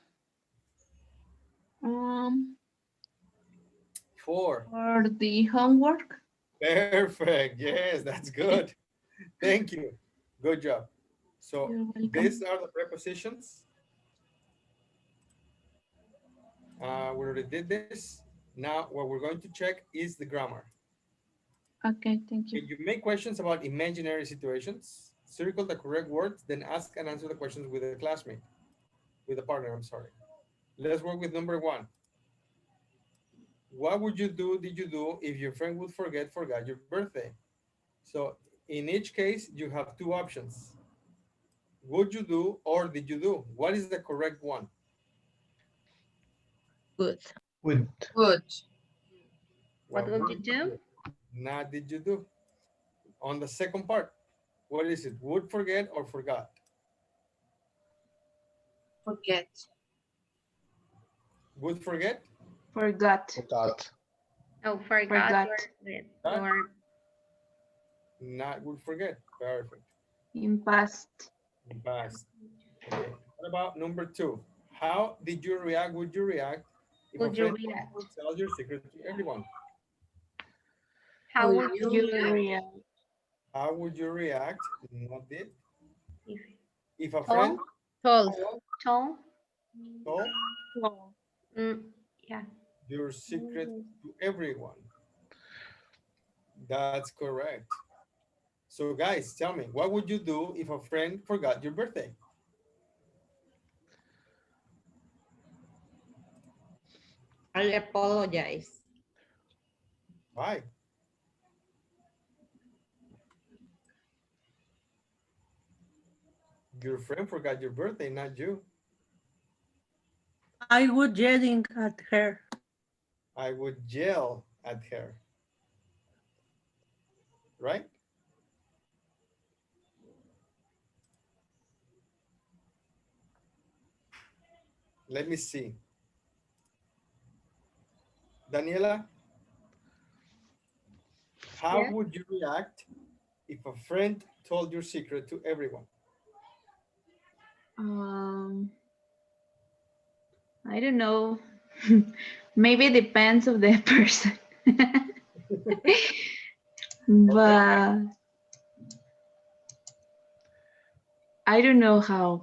for the homework. Perfect. Yes, that's good. Thank you. Good job. So these are the prepositions. We already did this. Now what we're going to check is the grammar. Okay, thank you. Can you make questions about imaginary situations? Circle the correct words, then ask and answer the questions with a classmate. With a partner, I'm sorry. Let's work with number 1. What would you do, did you do, if your friend would forgot your birthday? So in each case, you have 2 options. Would you do or did you do? What is the correct one? Good. Would. What would you do? Not did you do. On the second part, what is it? Would forget or forgot? Forget. Would forget? Forgot. Oh, forgot. Or not would forget. Perfect. In past. In past. Okay. What about number 2? How did you react? Would you react if a friend tells your secret to everyone? How would you react? How would you react? Not did. If a told? friend Told? yeah. Your secret to everyone. That's correct. So guys, tell me, what would you do if a friend forgot your birthday? I apologize. Why? Your friend forgot your birthday, not you. I would yelling at her. I would yell at her. Right? Let me see. Daniela, how would you react if a friend told your secret to everyone? I don't know. Maybe it depends of the person. But I don't know how.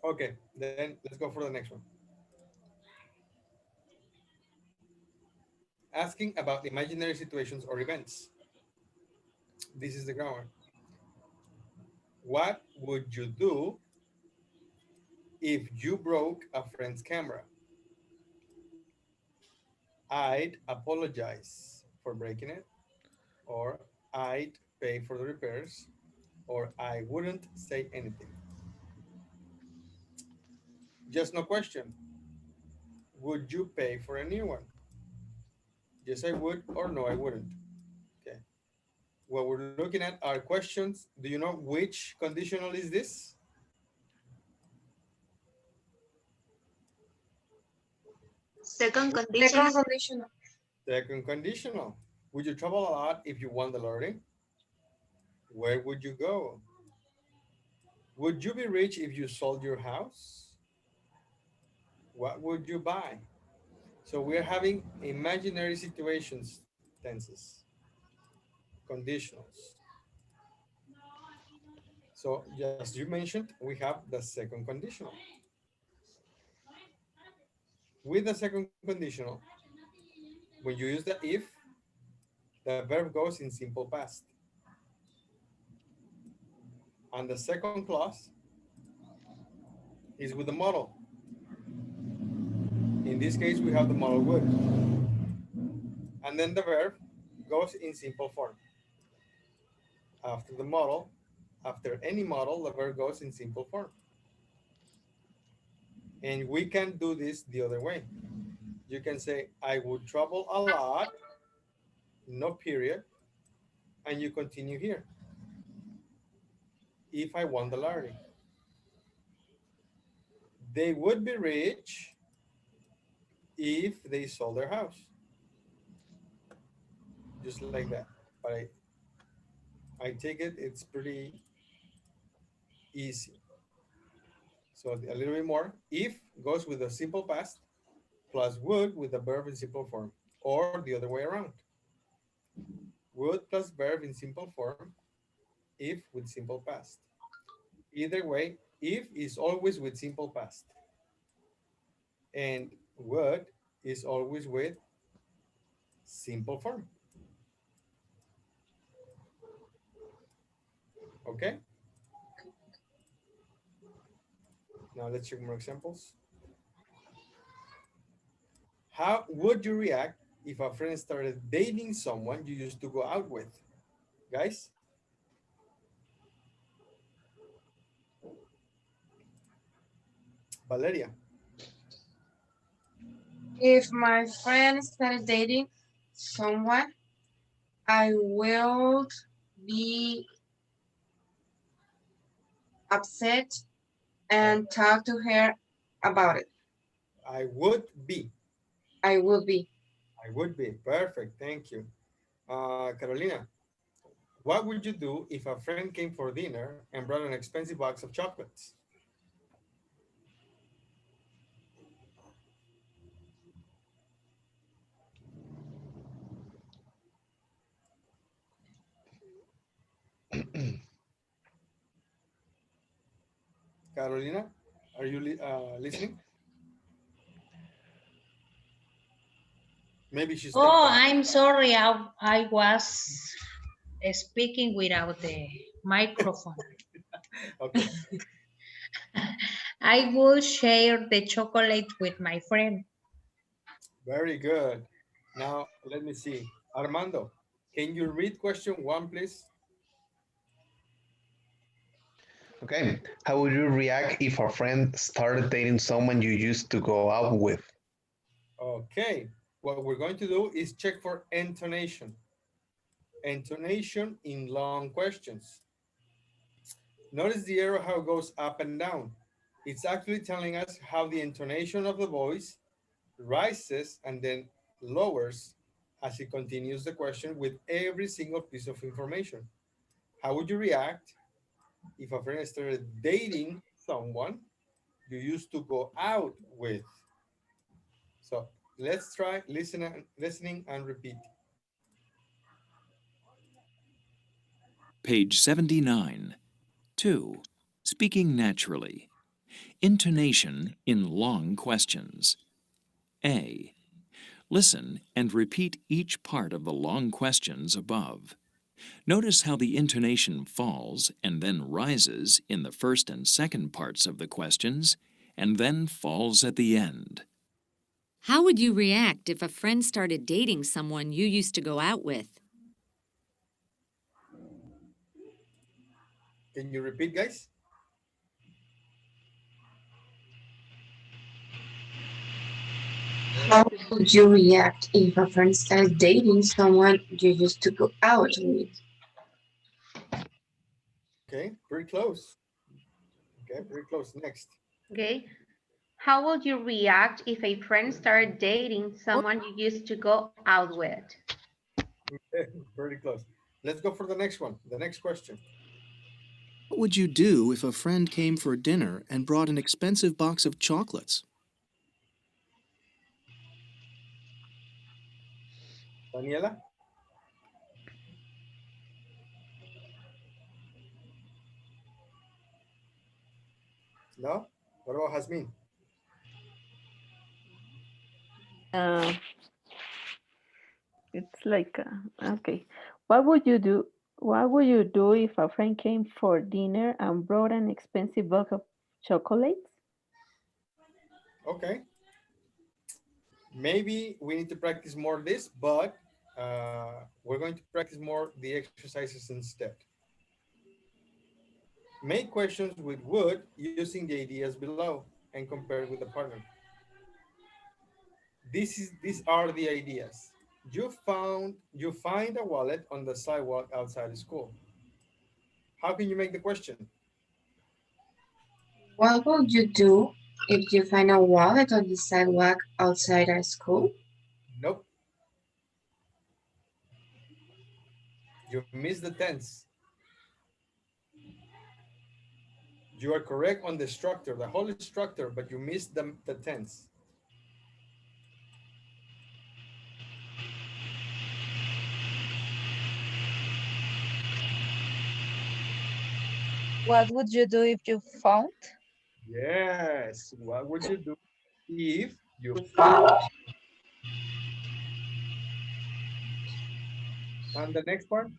Okay, then let's go for the next one. Asking about imaginary situations or events. This is the grammar. What would you do if you broke a friend's camera? I'd apologize for breaking it, or I'd pay for the repairs, or I wouldn't say anything. Just no question. Would you pay for a new one? Yes, I would, or no, I wouldn't. Okay. What we're looking at are questions. Do you know which conditional is this? Second condition. Second conditional. Second conditional. Would you travel a lot if you won the lottery? Where would you go? Would you be rich if you sold your house? What would you buy? So we're having imaginary situations, tenses, conditionals. So as you mentioned, we have the second conditional. With the second conditional, when you use the if, the verb goes in simple past. And the second clause is with the model. In this case, we have the modal would. And then the verb goes in simple form. After the model, after any model, the verb goes in simple form. And we can do this the other way. You can say, I would travel a lot, no period, and you continue here. If I won the lottery. They would be rich if they sold their house. Just like that. But I take it, it's pretty easy. So a little bit more. If goes with the simple past plus would with the verb in simple form, or the other way around. Would plus verb in simple form, if with simple past. Either way, if is always with simple past. And would is always with simple form. Okay? Now let's check more examples. How would you react if a friend started dating someone you used to go out with? Guys? Valeria. If my friend started dating someone, I will be upset and talk to her about it. I would be. I will be. I would be. Perfect. Thank you. Carolina, what would you do if a friend came for dinner and brought an expensive box of chocolates? Carolina, are you listening? Maybe she's Oh, taking. I'm sorry. I was speaking without the microphone. Okay. I will share the chocolate with my friend. Very good. Now, let me see. Armando, can you read question 1, please? Okay. How would you react if a friend started dating someone you used to go out with? Okay. What we're going to do is check for intonation. Intonation in long questions. Notice the arrow how it goes up and down. It's actually telling us how the intonation of the voice rises and then lowers as it continues the question with every single piece of information. How would you react if a friend started dating someone you used to go out with. So let's try listening and repeat. Page 79. 2. Speaking naturally. Intonation in long questions. A. Listen and repeat each part of the long questions above. Notice how the intonation falls and then rises in the first and second parts of the questions, and then falls at the end. How would you react if a friend started dating someone you used to go out with? Can you repeat, guys? How would you react if a friend started dating someone you used to go out with? Okay, pretty close. Okay, pretty close. Next. Okay. How would you react if a friend started dating someone you used to go out with? Okay, pretty close. Let's go for the next one. The next question. What would you do if a friend came for dinner and brought an expensive box of chocolates? Daniela? No? What about Hasmin? It's like, okay. What would you do? What would you do if a friend came for dinner and brought an expensive box of chocolates? Okay. Maybe we need to practice more this, but we're going to practice more the exercises instead. Make questions with would using the ideas below and compare with the partner. These are the ideas. You find a wallet on the sidewalk outside the school. How can you make the question? What would you do if you find a wallet on the sidewalk outside our school? Nope. You missed the tense. You are correct on the structure, the whole structure, but you missed the tense. What would you do if you found? Yes. What would you do if you found? And the next part?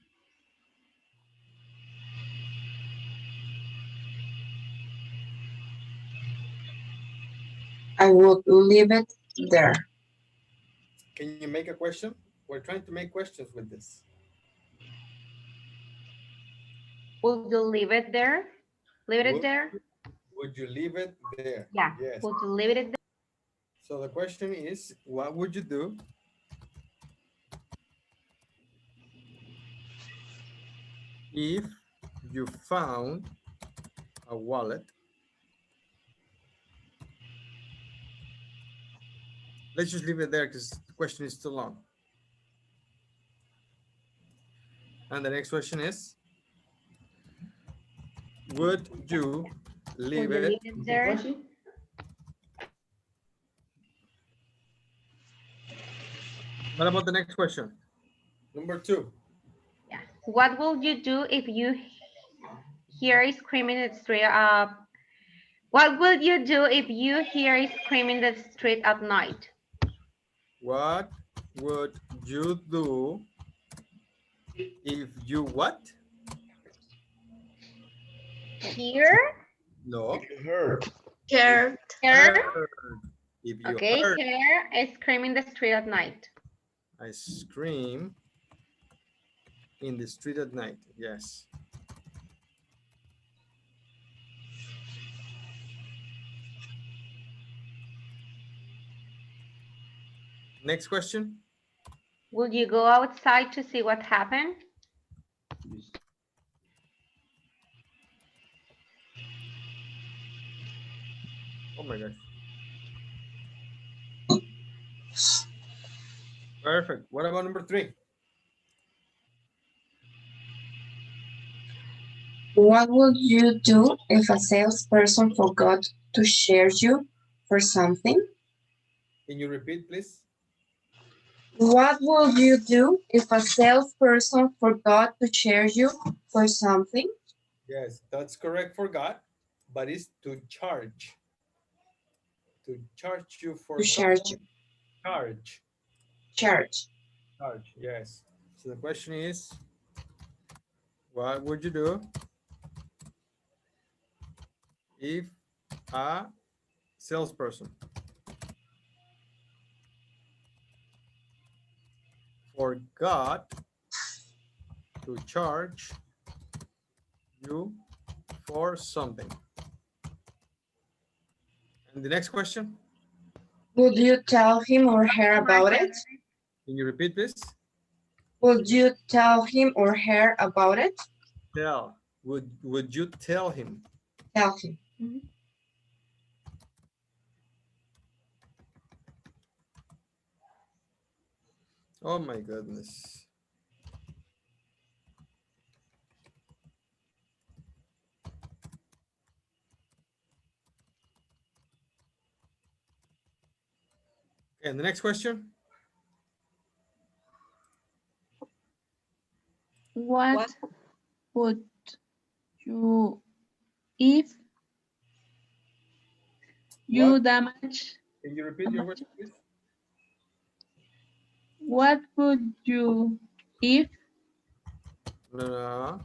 I would leave it there. Can you make a question? We're trying to make questions with this. Would you leave it there? Leave it there? Would you leave it there? Yeah. Yes. Would you leave it there? So the question is, what would you do if you found a wallet? Let's just leave it there because the question is too long. And the next question is, would you leave it there? What about the next question? Number 2. Yeah. What will you do if you hear a screaming in the street? What will you do if you hear a screaming in the street at night? What would you do if you what? Hear? No. Heard. Heard. If you Okay, heard hear a screaming in the street at night. I scream in the street at night. Yes. Next question. Will you go outside to see what happened? Oh my gosh. Perfect. What about number 3? What would you do if a salesperson forgot to charge you for something? Can you repeat, please? What would you do if a salesperson forgot to charge you for something? Yes, that's correct for God, but it's to charge. To charge you for To something. charge you. Charge. Charge. Charge, yes. So the question is, what would you do if a salesperson forgot to charge you for something? And the next question, Would you tell him or her about it? can you repeat this? Would you tell him or her about it? Tell. Would you tell him? Tell him. Oh my goodness. And the next question, What would you if you What? damage? Can you repeat your question, please? What would you if No.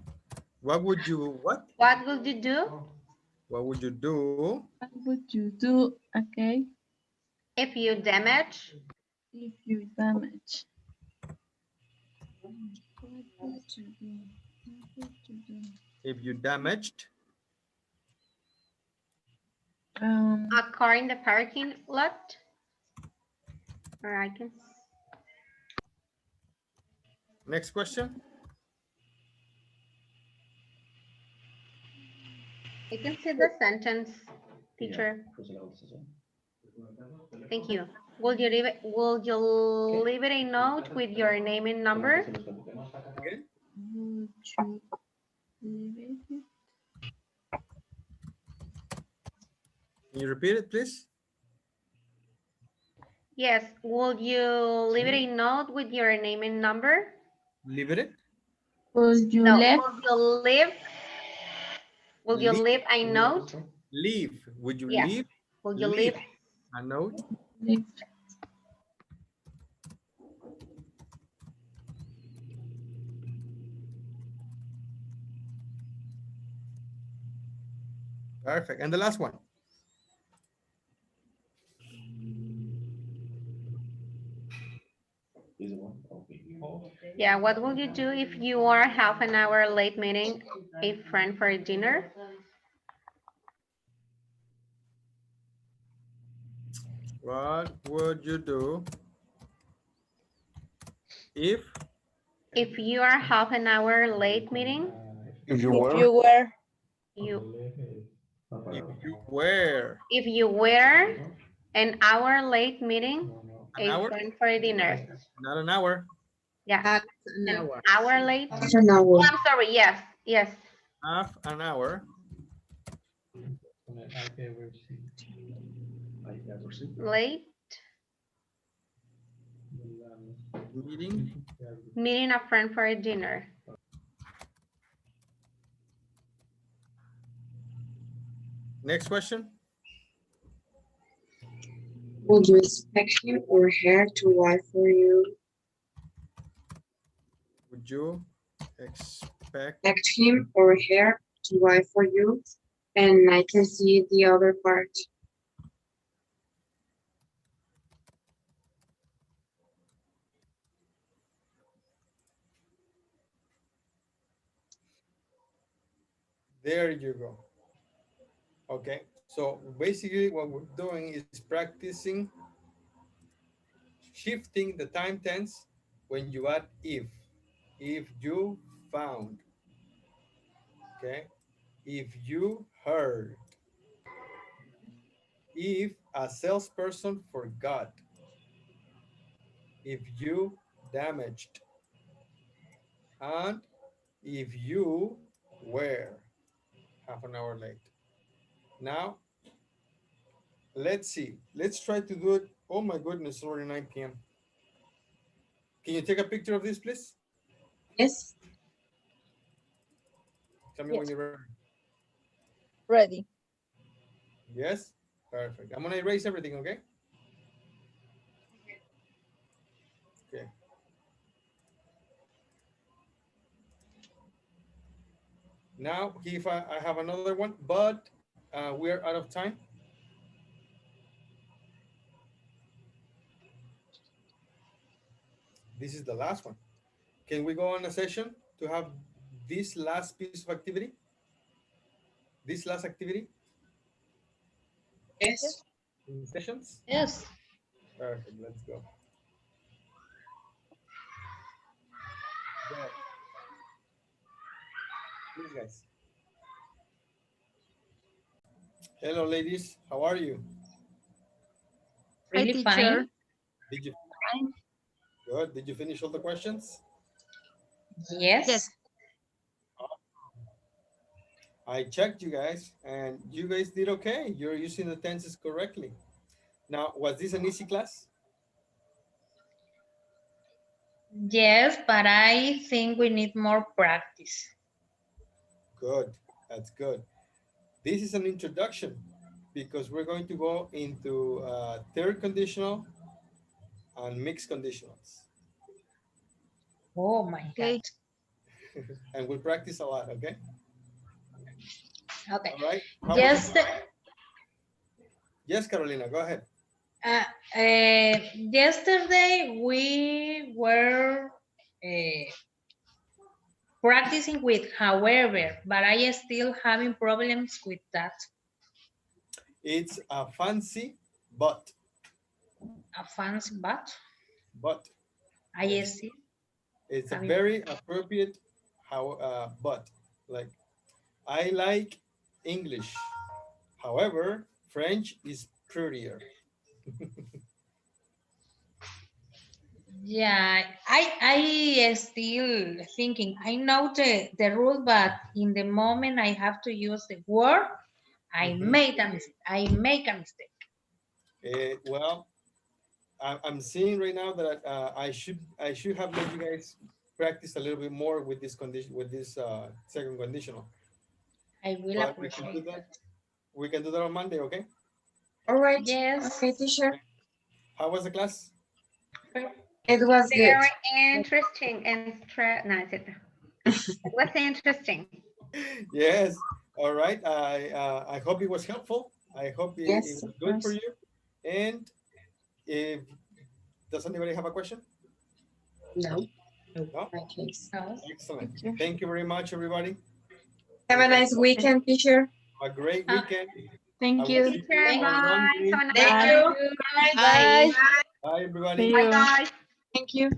What would you, what? What would you do What would you do what would you do? Okay, if you damage if you damage. What would you do? What would you do? if you damaged? a car in the parking lot? Or I can. Next question. You can see the sentence, teacher. Thank you. Will you leave it a note with your name and number? Again? Would you leave it? Can you repeat it, please? Yes. Will you leave it a note with your name and number? Leave it? Would you No. leave? Will you leave a note? Leave. Would you Yes. leave? Will you leave? A note? Leave. Perfect. And the last one. Yeah. What will you do if you are half an hour late meeting a friend for dinner? What would you do if you are half an hour late meeting? If you If were, you were, If you were an hour late meeting an a hour? friend for dinner? Not an hour. Yeah. Half an An hour. hour late? Half an hour. Oh, I'm sorry. Yes. Yes. Half an hour. Late meeting a friend for a dinner. Next question. Would you expect him or her to wait for you? Would you expect Expect him or her to wait for you? And I can see the other part. There you go. Okay, so basically what we're doing is practicing shifting the time tense when you add if. If you found, okay? If you heard, if a salesperson forgot, if you damaged, and if you were half an hour late. Now, let's see. Let's try to do it. Oh my goodness, it's already 9 p.m. Can you take a picture of this, please? Yes. Tell me when Yes. you're ready. Ready. Yes? Perfect. I'm gonna erase everything, okay? Okay. Now, if I have another one, but we're out of time. This is the last one. Can we go on a session to have this last piece of activity? This last activity Yes. in sessions? Yes. Perfect. Let's go. Go ahead. Please, guys. Hello, ladies. How are you? Hi, Really teacher. fine. Did you good? Did you finish all the questions? Yes. Yes. I checked you guys, and you guys did okay. You're using the tenses correctly. Now, was this an easy class? Yes, but I think we need more practice. Good. That's good. This is an introduction because we're going to go into third conditional and mixed conditionals. Oh my Okay. God. And we'll practice a lot, okay? Okay. All right. How was Yes. the- Yes, Carolina, go ahead. Yesterday we were practicing with however, but I still having problems with that. It's a fancy but. A fancy But. I Yes. see. It's a Having- very appropriate but. Like, I like English. However, French is prettier. Yeah, I still thinking. I know the rule, but in the moment I have to use the word, I make a mistake. Well, I'm seeing right now that I should have let you guys practice a little bit more with this condition, with this second conditional. I will But we can do appreciate that. We can do that on Monday, okay? All right. Yes. Okay, teacher. How was the class? It was good. Very interesting and no, it was interesting. Yes. All right. I hope it was helpful. I hope it Yes, was of good for course. you. And if does anybody have a question? No. No? My case. No. Excellent. Thank you. Thank you very much, everybody. Have a nice weekend, teacher. A great weekend. Thank I will you. see you on Bye. Monday. Have a nice Thank day. you. Bye. Bye, everybody. See Bye, you. guys. Thank you.